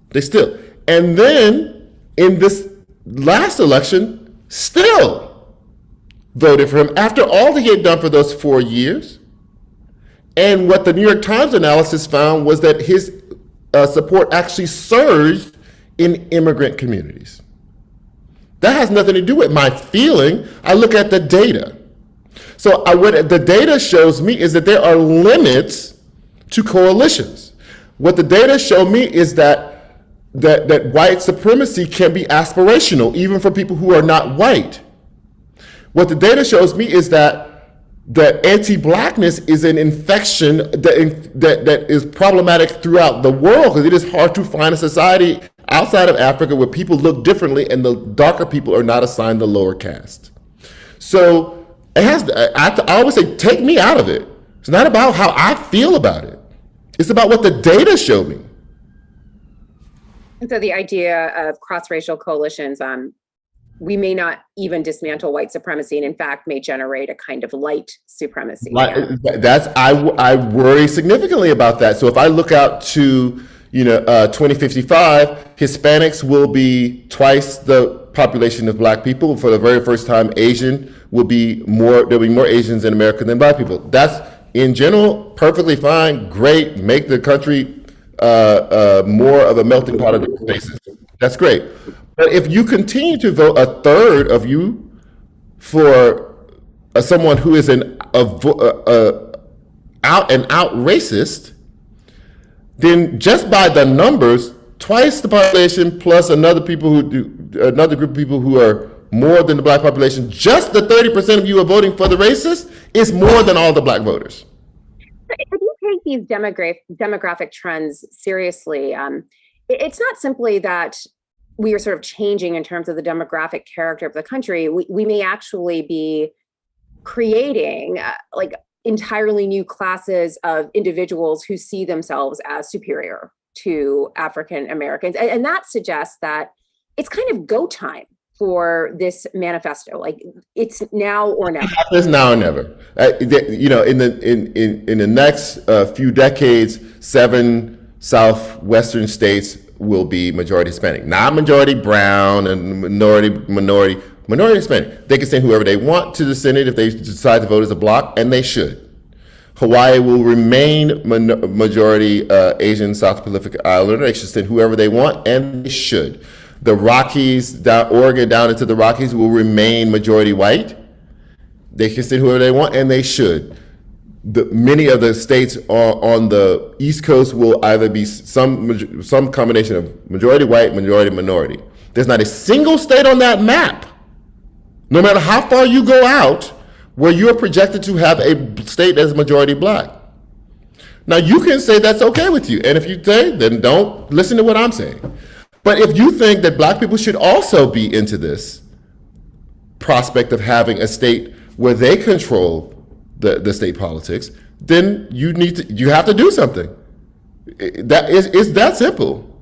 S3: they still. And then in this last election, still voted for him after all that he had done for those 4 years. And what the New York Times analysis found was that his support actually surged in immigrant communities. That has nothing to do with my feeling. I look at the data. So what the data shows me is that there are limits to coalitions. What the data show me is that white supremacy can be aspirational, even for people who are not white. What the data shows me is that anti-Blackness is an infection that is problematic throughout the world, because it is hard to find a society outside of Africa where people look differently and the darker people are not assigned the lower caste. So I always say, take me out of it. It's not about how I feel about it. It's about what the data show me.
S2: And so the idea of cross-racial coalitions, we may not even dismantle white supremacy, and in fact may generate a kind of light supremacy.
S3: I worry significantly about that. So if I look out to 2055, Hispanics will be twice the population of Black people. For the very first time, Asian will be more. There'll be more Asians in America than Black people. That's in general perfectly fine, great. Make the country more of a melting pot of different races. That's great. But if you continue to vote a third of you for someone who is an out and out racist, then just by the numbers, twice the population plus another group of people who are more than the Black population, just the 30% of you are voting for the racist is more than all the Black voters.
S2: If you take these demographic trends seriously, it's not simply that we are sort of changing in terms of the demographic character of the country. We may actually be creating entirely new classes of individuals who see themselves as superior to African Americans. And that suggests that it's kind of go time for this manifesto. Like, it's now or never.
S3: It's now or never. In the next few decades, 7 southwestern states will be majority Hispanic, not majority brown and minority Hispanic. They can send whoever they want to the Senate if they decide to vote as a bloc, and they should. Hawaii will remain majority Asian, South Pacific Islander. They should send whoever they want, and they should. The Rockies, Oregon down into the Rockies will remain majority white. They can send whoever they want, and they should. Many of the states on the East Coast will either be some combination of majority white, majority minority. There's not a single state on that map, no matter how far you go out, where you're projected to have a state that's majority black. Now, you can say that's okay with you, and if you say, then don't listen to what I'm saying. But if you think that black people should also be into this prospect of having a state where they control the state politics, then you have to do something. It's that simple.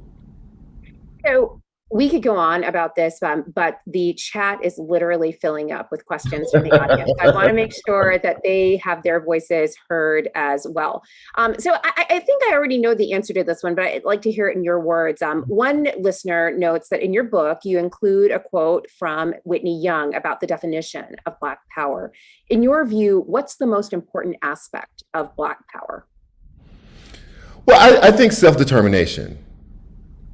S2: So we could go on about this, but the chat is literally filling up with questions from the audience. I want to make sure that they have their voices heard as well. So I think I already know the answer to this one, but I'd like to hear it in your words. One listener notes that in your book, you include a quote from Whitney Young about the definition of Black power. In your view, what's the most important aspect of Black power?
S3: Well, I think self-determination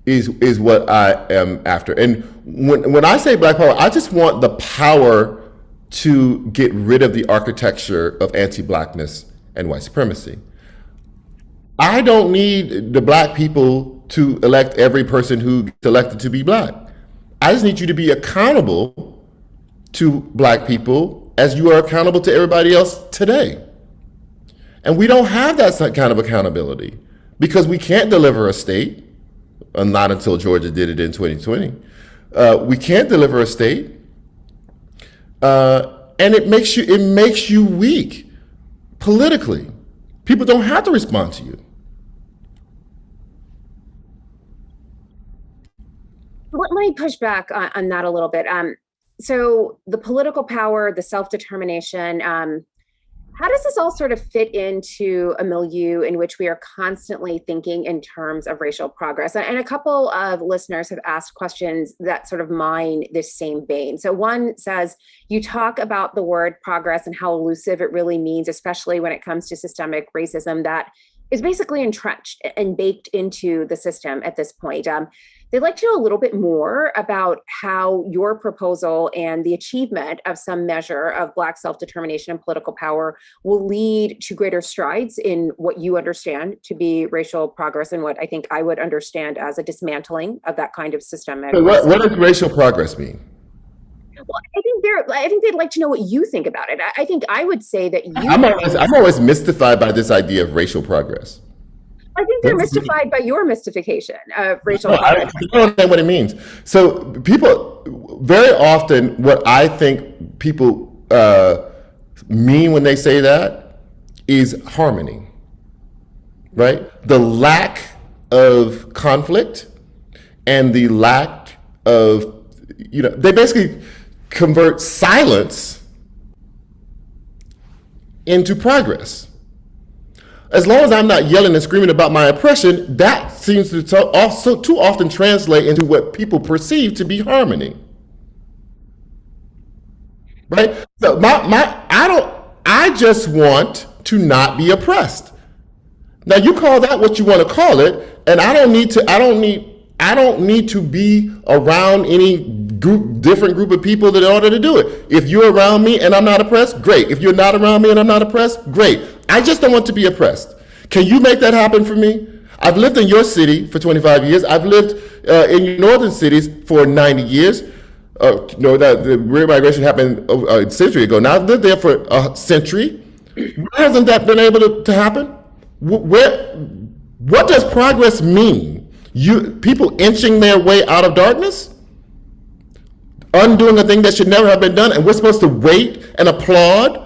S3: is what I am after. And when I say Black power, I just want the power to get rid of the architecture of anti-Blackness and white supremacy. I don't need the Black people to elect every person who gets elected to be Black. I just need you to be accountable to Black people as you are accountable to everybody else today. And we don't have that kind of accountability because we can't deliver a state. Not until Georgia did it in 2020. We can't deliver a state, and it makes you weak politically. People don't have to respond to you.
S2: Let me push back on that a little bit. So the political power, the self-determination, how does this all sort of fit into a milieu in which we are constantly thinking in terms of racial progress? And a couple of listeners have asked questions that sort of mine this same vein. So one says, you talk about the word progress and how elusive it really means, especially when it comes to systemic racism that is basically entrenched and baked into the system at this point. They'd like to know a little bit more about how your proposal and the achievement of some measure of Black self-determination and political power will lead to greater strides in what you understand to be racial progress and what I think I would understand as a dismantling of that kind of systemic.
S3: So what does racial progress mean?
S2: Well, I think they'd like to know what you think about it. I think I would say that
S3: I'm always mystified by this idea of racial progress.
S2: I think they're mystified by your mystification of racial progress.
S3: I don't understand what it means. So people, very often what I think people mean when they say that is harmony, right? The lack of conflict and the lack of, they basically convert silence into progress. As long as I'm not yelling and screaming about my oppression, that seems to also too often translate into what people perceive to be harmony. Right? So I just want to not be oppressed. Now you call that what you want to call it, and I don't need to be around any different group of people in order to do it. If you're around me and I'm not oppressed, great. If you're not around me and I'm not oppressed, great. I just don't want to be oppressed. Can you make that happen for me? I've lived in your city for 25 years. I've lived in northern cities for 90 years. That the rear migration happened a century ago. Now I've lived there for a century. Why hasn't that been able to happen? What does progress mean? People inching their way out of darkness? Undoing a thing that should never have been done, and we're supposed to wait and applaud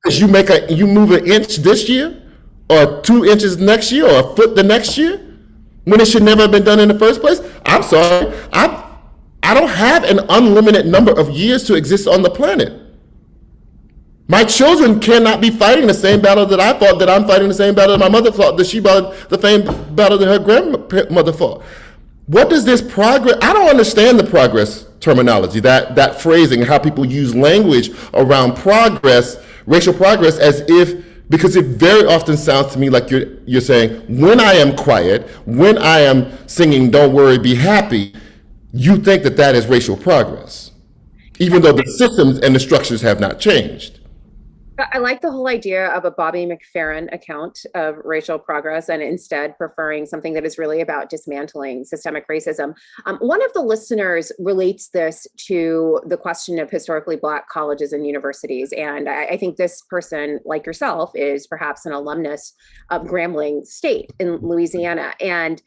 S3: because you move an inch this year, or 2 inches next year, or a foot the next year, when it should never have been done in the first place? I'm sorry, I don't have an unlimited number of years to exist on the planet. My children cannot be fighting the same battle that I fought, that I'm fighting the same battle that my mother fought, that she fought the same battle that her grandmother fought. what does this progress, I don't understand the progress terminology, that phrasing, how people use language around progress, racial progress, as if, because it very often sounds to me like you're saying, when I am quiet, when I am singing Don't Worry, Be Happy, you think that that is racial progress, even though the systems and the structures have not changed.
S2: I like the whole idea of a Bobby McFerrin account of racial progress and instead preferring something that is really about dismantling systemic racism. One of the listeners relates this to the question of historically Black colleges and universities. And I think this person, like yourself, is perhaps an alumnus of Grambling State in Louisiana. And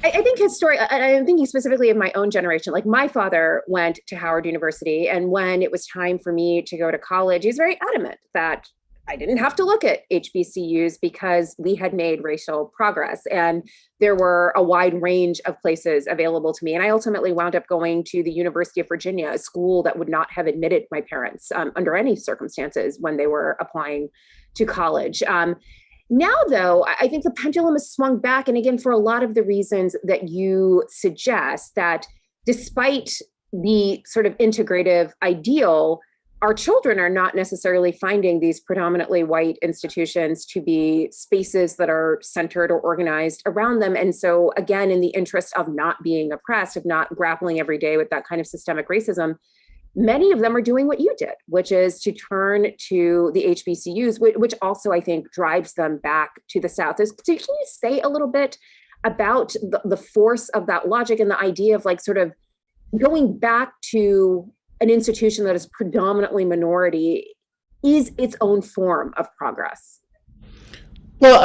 S2: I think I'm thinking specifically of my own generation. Like my father went to Howard University, and when it was time for me to go to college, he was very adamant that I didn't have to look at HBCUs because we had made racial progress and there were a wide range of places available to me. And I ultimately wound up going to the University of Virginia, a school that would not have admitted my parents under any circumstances when they were applying to college. Now, though, I think the pendulum has swung back. And again, for a lot of the reasons that you suggest, that despite the sort of integrative ideal, our children are not necessarily finding these predominantly white institutions to be spaces that are centered or organized around them. And so, again, in the interest of not being oppressed, of not grappling every day with that kind of systemic racism, many of them are doing what you did, which is to turn to the HBCUs, which also, I think, drives them back to the South. So can you say a little bit about the force of that logic and the idea of like sort of going back to an institution that is predominantly minority is its own form of progress?
S3: Well,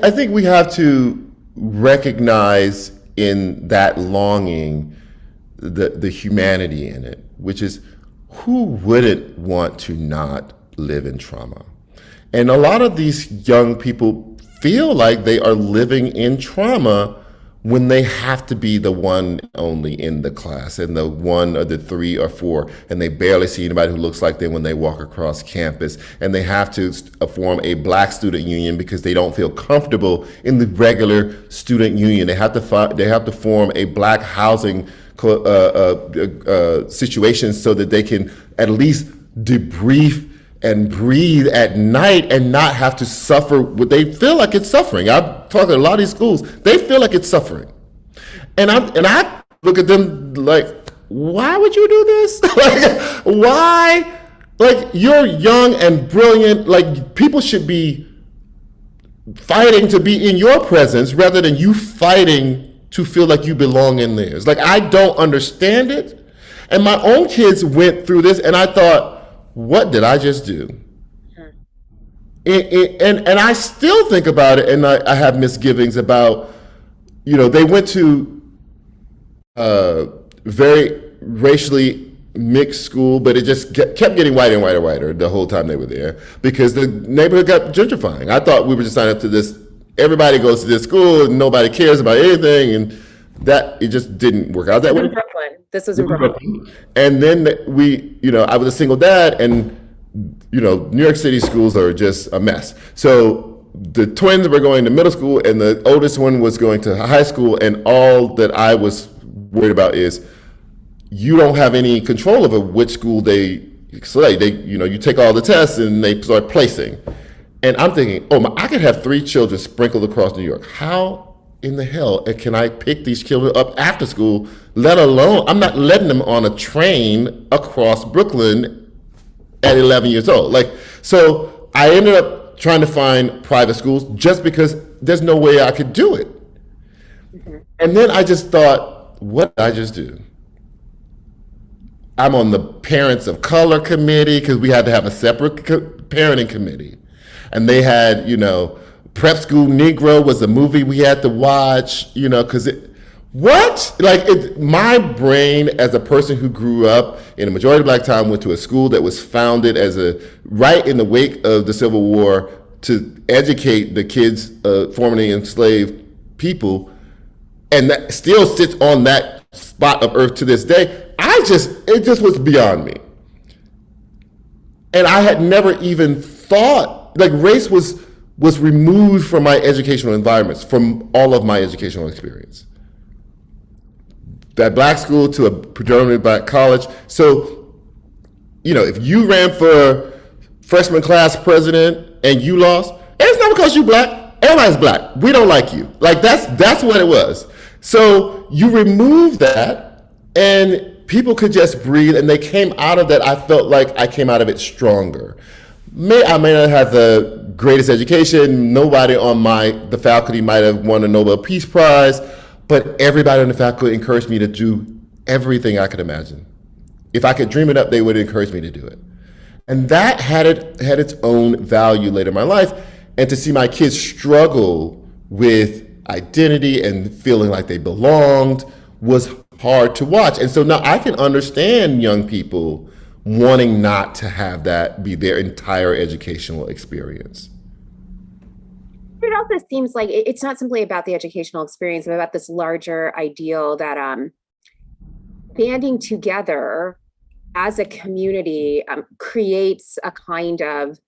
S3: I think we have to recognize in that longing the humanity in it, which is, who wouldn't want to not live in trauma? And a lot of these young people feel like they are living in trauma when they have to be the one only in the class and the one or the 3 or 4, and they barely see anybody who looks like them when they walk across campus, and they have to form a Black student union because they don't feel comfortable in the regular student union. They have to form a Black housing situation so that they can at least debrief and breathe at night and not have to suffer what they feel like it's suffering. I've talked to a lot of these schools, they feel like it's suffering. And I look at them like, why would you do this? Like, why? Like, you're young and brilliant. Like, people should be fighting to be in your presence rather than you fighting to feel like you belong in theirs. Like, I don't understand it. And my own kids went through this, and I thought, what did I just do? And I still think about it, and I have misgivings about, they went to very racially mixed school, but it just kept getting whiter and whiter and whiter the whole time they were there because the neighborhood got gentrifying. I thought we were just signing up to this, everybody goes to this school and nobody cares about anything, and that it just didn't work out that way.
S2: This was in Brooklyn.
S3: And then I was a single dad, and New York City schools are just a mess. So the twins were going to middle school, and the oldest one was going to high school, and all that I was worried about is you don't have any control over which school they select. You take all the tests and they start placing. And I'm thinking, I could have 3 children sprinkled across New York. How in the hell can I pick these children up after school, let alone, I'm not letting them on a train across Brooklyn at 11 years old. So I ended up trying to find private schools just because there's no way I could do it. Mm-hmm. And then I just thought, what did I just do? I'm on the Parents of Color committee because we had to have a separate parenting committee. And they had, Prep School Negro was a movie we had to watch, because my brain as a person who grew up in a majority of Black town, went to a school that was founded as right in the wake of the Civil War to educate the kids, formerly enslaved people, and that still sits on that spot of earth to this day. It just was beyond me. And I had never even thought, race was removed from my educational environments, from all of my educational experience. that black school to a predominantly black college. So, if you ran for freshman class president and you lost, it's not because you black. Everybody's black. We don't like you. Like that's what it was. So you remove that, and people could just breathe, and they came out of that. I felt like I came out of it stronger. I may not have the greatest education. Nobody on the faculty might have won a Nobel Peace Prize, but everybody on the faculty encouraged me to do everything I could imagine. If I could dream it up, they would encourage me to do it. And that had its own value later in my life. And to see my kids struggle with identity and feeling like they belonged was hard to watch. And so now I can understand young people wanting not to have that be their entire educational experience.
S2: It also seems like it's not simply about the educational experience, but about this larger ideal that banding together as a community creates a kind of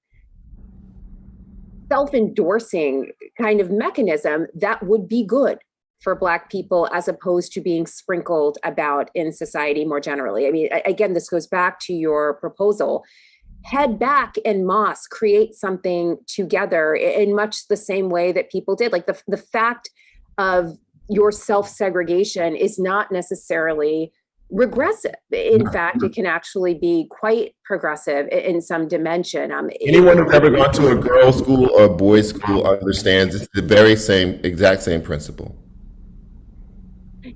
S2: self-endorsing kind of mechanism that would be good for Black people as opposed to being sprinkled about in society more generally. I mean, again, this goes back to your proposal. Head back en masse, create something together in much the same way that people did. Like the fact of your self-segregation is not necessarily regressive. In fact, it can actually be quite progressive in some dimension.
S3: Anyone who's ever gone to a girls' school or a boys' school understands it's the very exact same principle.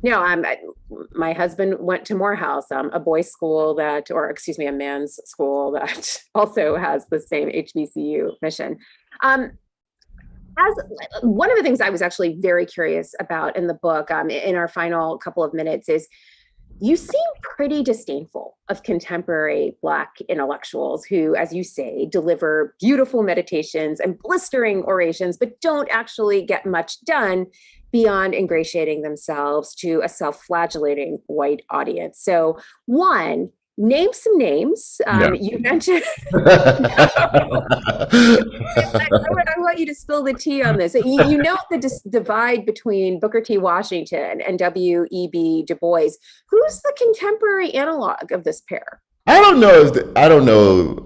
S2: No, my husband went to Morehouse, a boys' school a man's school that also has the same HBCU mission. As one of the things I was actually very curious about in the book, in our final couple of minutes, is you seem pretty disdainful of contemporary Black intellectuals who, as you say, deliver beautiful meditations and blistering orations, but don't actually get much done beyond ingratiating themselves to a self-flagellating white audience. So one, name some names. You mentioned, I want you to spill the tea on this. You note the divide between Booker T. Washington and W.E.B. Du Bois. Who's the contemporary analog of this pair?
S3: I don't know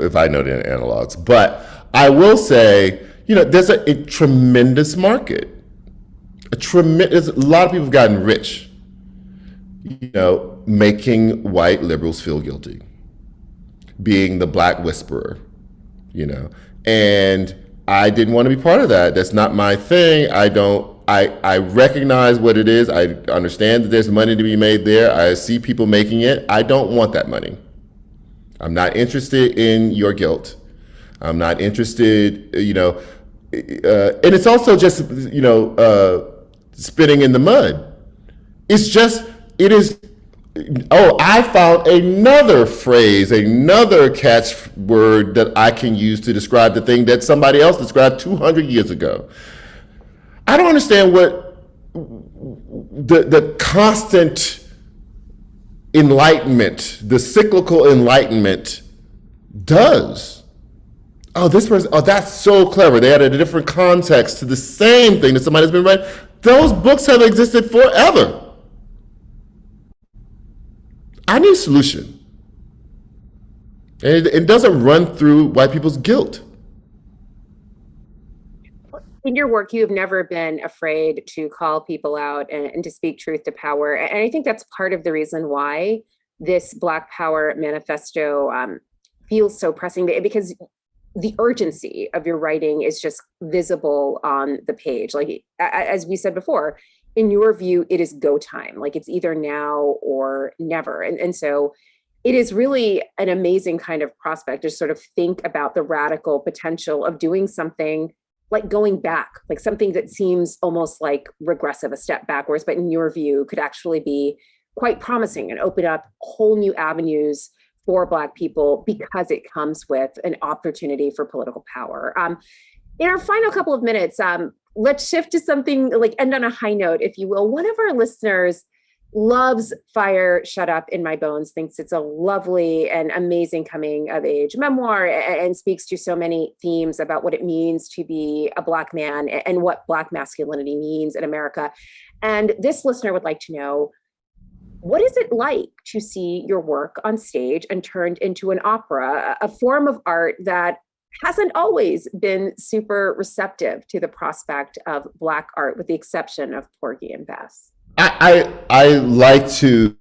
S3: if I know the analogs, but I will say, there's a tremendous market. A lot of people have gotten rich, making white liberals feel guilty, being the Black whisperer, and I didn't want to be part of that. That's not my thing. I recognize what it is. I understand that there's money to be made there. I see people making it. I don't want that money. I'm not interested in your guilt. I'm not interested, and it's also just, spitting in the mud. I found another phrase, another catchword that I can use to describe the thing that somebody else described 200 years ago. I don't understand what the constant enlightenment, the cyclical enlightenment does. Oh, this person, that's so clever. They added a different context to the same thing that somebody's been writing. Those books have existed forever. I need a solution. And it doesn't run through white people's guilt.
S2: In your work, you have never been afraid to call people out and to speak truth to power. And I think that's part of the reason why this Black Power manifesto feels so pressing, because the urgency of your writing is just visible on the page. Like, as we said before, in your view, it is go time. Like, it's either now or never. And so it is really an amazing kind of prospect to sort of think about the radical potential of doing something like going back, like something that seems almost like regressive, a step backwards, but in your view could actually be quite promising and open up whole new avenues for Black people because it comes with an opportunity for political power. In our final couple of minutes, let's shift to something like end on a high note, if you will. One of our listeners loves Fire Shut Up in My Bones, thinks it's a lovely and amazing coming of age memoir, and speaks to so many themes about what it means to be a Black man and what Black masculinity means in America. And this listener would like to know, What is it like to see your work on stage and turned into an opera, a form of art that hasn't always been super receptive to the prospect of Black art, with the exception of Porgy and Bess?
S3: I like to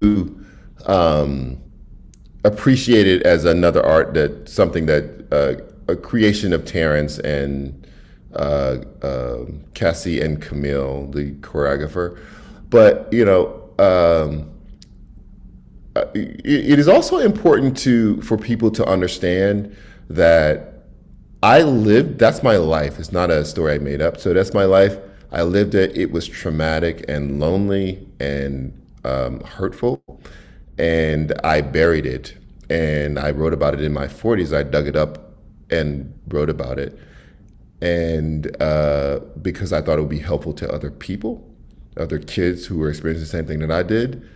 S3: um, appreciate it as another art, that something that a creation of Terrence and Cassie and Camille, the choreographer. But it is also important for people to understand that I lived, that's my life. It's not a story I made up. So that's my life. I lived it. It was traumatic and lonely and hurtful. And I buried it. And I wrote about it in my 40s. I dug it up and wrote about it. And because I thought it would be helpful to other people, other kids who were experiencing the same thing that I did.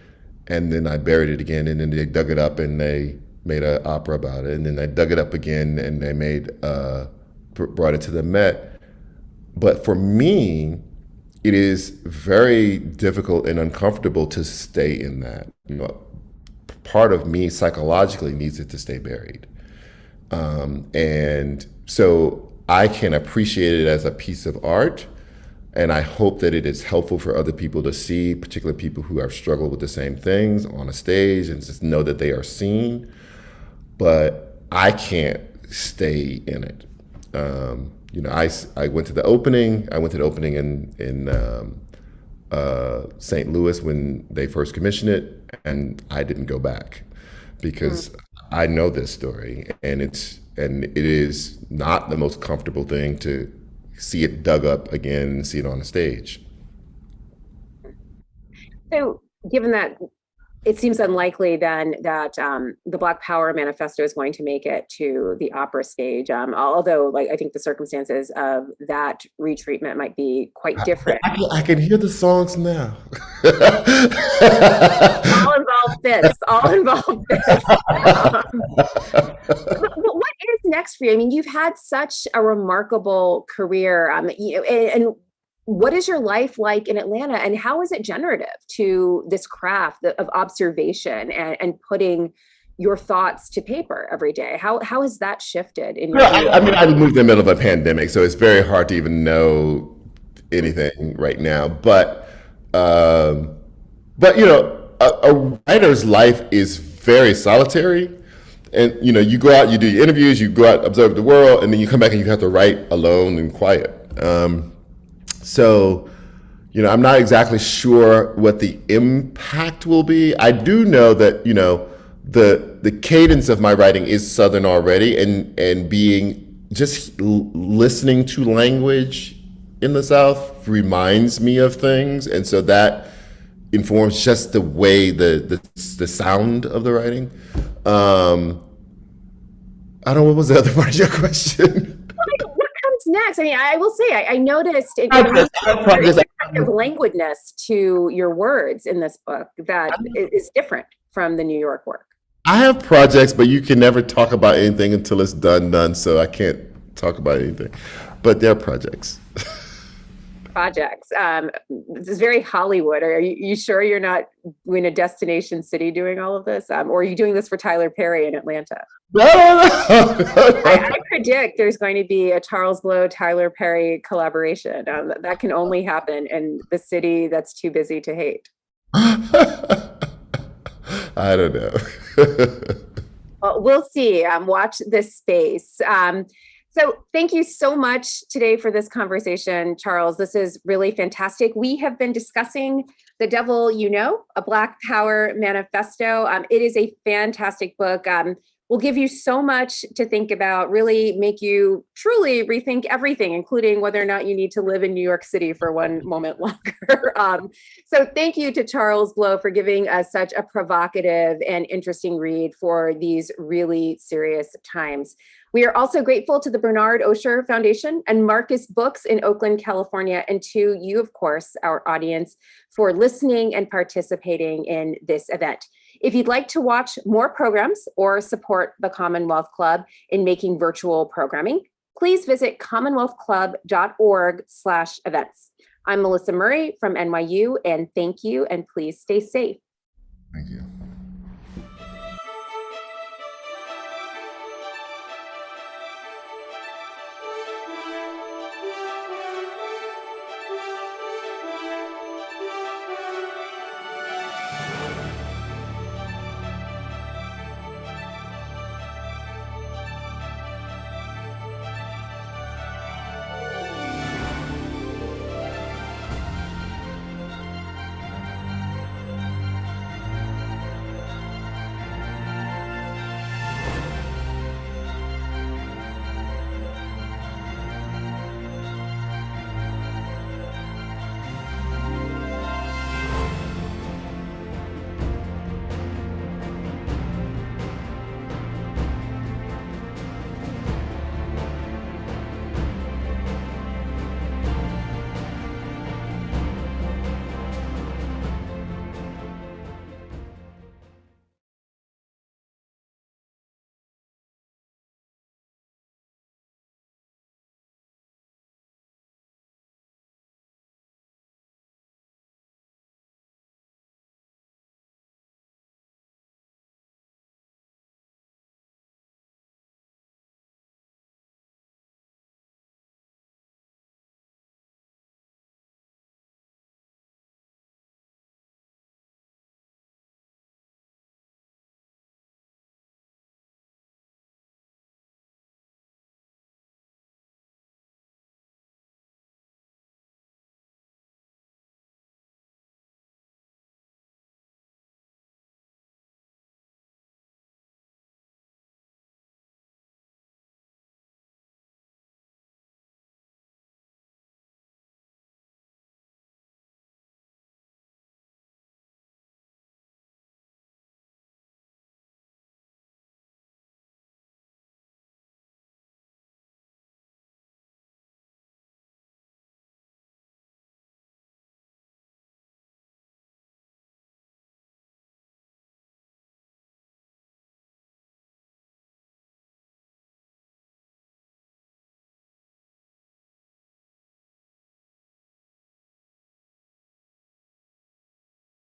S3: And then I buried it again, and then they dug it up and they made an opera about it. And then I dug it up again and they brought it to the Met. But for me, it is very difficult and uncomfortable to stay in that. Part of me psychologically needs it to stay buried. And so I can appreciate it as a piece of art. And I hope that it is helpful for other people to see, particularly people who have struggled with the same things on a stage, and just know that they are seen. But I can't stay in it. I went to the opening. I went to the opening in St. Louis when they first commissioned it, and I didn't go back because I know this story, and it is not the most comfortable thing to see it dug up again and see it on the stage.
S2: So, given that it seems unlikely then that the Black Power Manifesto is going to make it to the opera stage, although I think the circumstances of that retreatment might be quite different.
S3: I can hear the songs now.
S2: All involve this. But what is next for you? I mean, you've had such a remarkable career, and what is your life like in Atlanta, and how is it generative to this craft of observation and putting your thoughts to paper every day? How has that shifted in your life?
S3: I moved in the middle of a pandemic, so it's very hard to even know anything right now. But a writer's life is very solitary. And you go out, you do your interviews, you go out, observe the world, and then you come back and you have to write alone and quiet. So, I'm not exactly sure what the impact will be. I do know that, the cadence of my writing is Southern already, and being just listening to language in the South reminds me of things. And so that informs just the way the sound of the writing. I don't know, what was the other part of your question?
S2: What comes next? I mean, I will say, I noticed there's a kind of languidness to your words in this book that is different from the New York work.
S3: I have projects, but you can never talk about anything until it's done, so I can't talk about anything. But they're projects.
S2: This is very Hollywood. Are you sure you're not in a destination city doing all of this? Or are you doing this for Tyler Perry in Atlanta?
S3: No.
S2: I predict there's going to be a Charles Blow, Tyler Perry collaboration. That can only happen in the city that's too busy to hate.
S3: I don't know.
S2: Well, we'll see. Watch this space. So thank you so much today for this conversation, Charles. This is really fantastic. We have been discussing The Devil You Know, a Black Power Manifesto. It is a fantastic book. Will give you so much to think about, really make you truly rethink everything, including whether or not you need to live in New York City for one moment longer. So thank you to Charles Blow for giving us such a provocative and interesting read for these really serious times. We are also grateful to the Bernard Osher Foundation and Marcus Books in Oakland, California, and to you, of course, our audience, for listening and participating in this event. If you'd like to watch more programs or support the Commonwealth Club in making virtual programming, please visit commonwealthclub.org/events. I'm Melissa Murray from NYU, and thank you, and please stay safe.
S3: Thank you.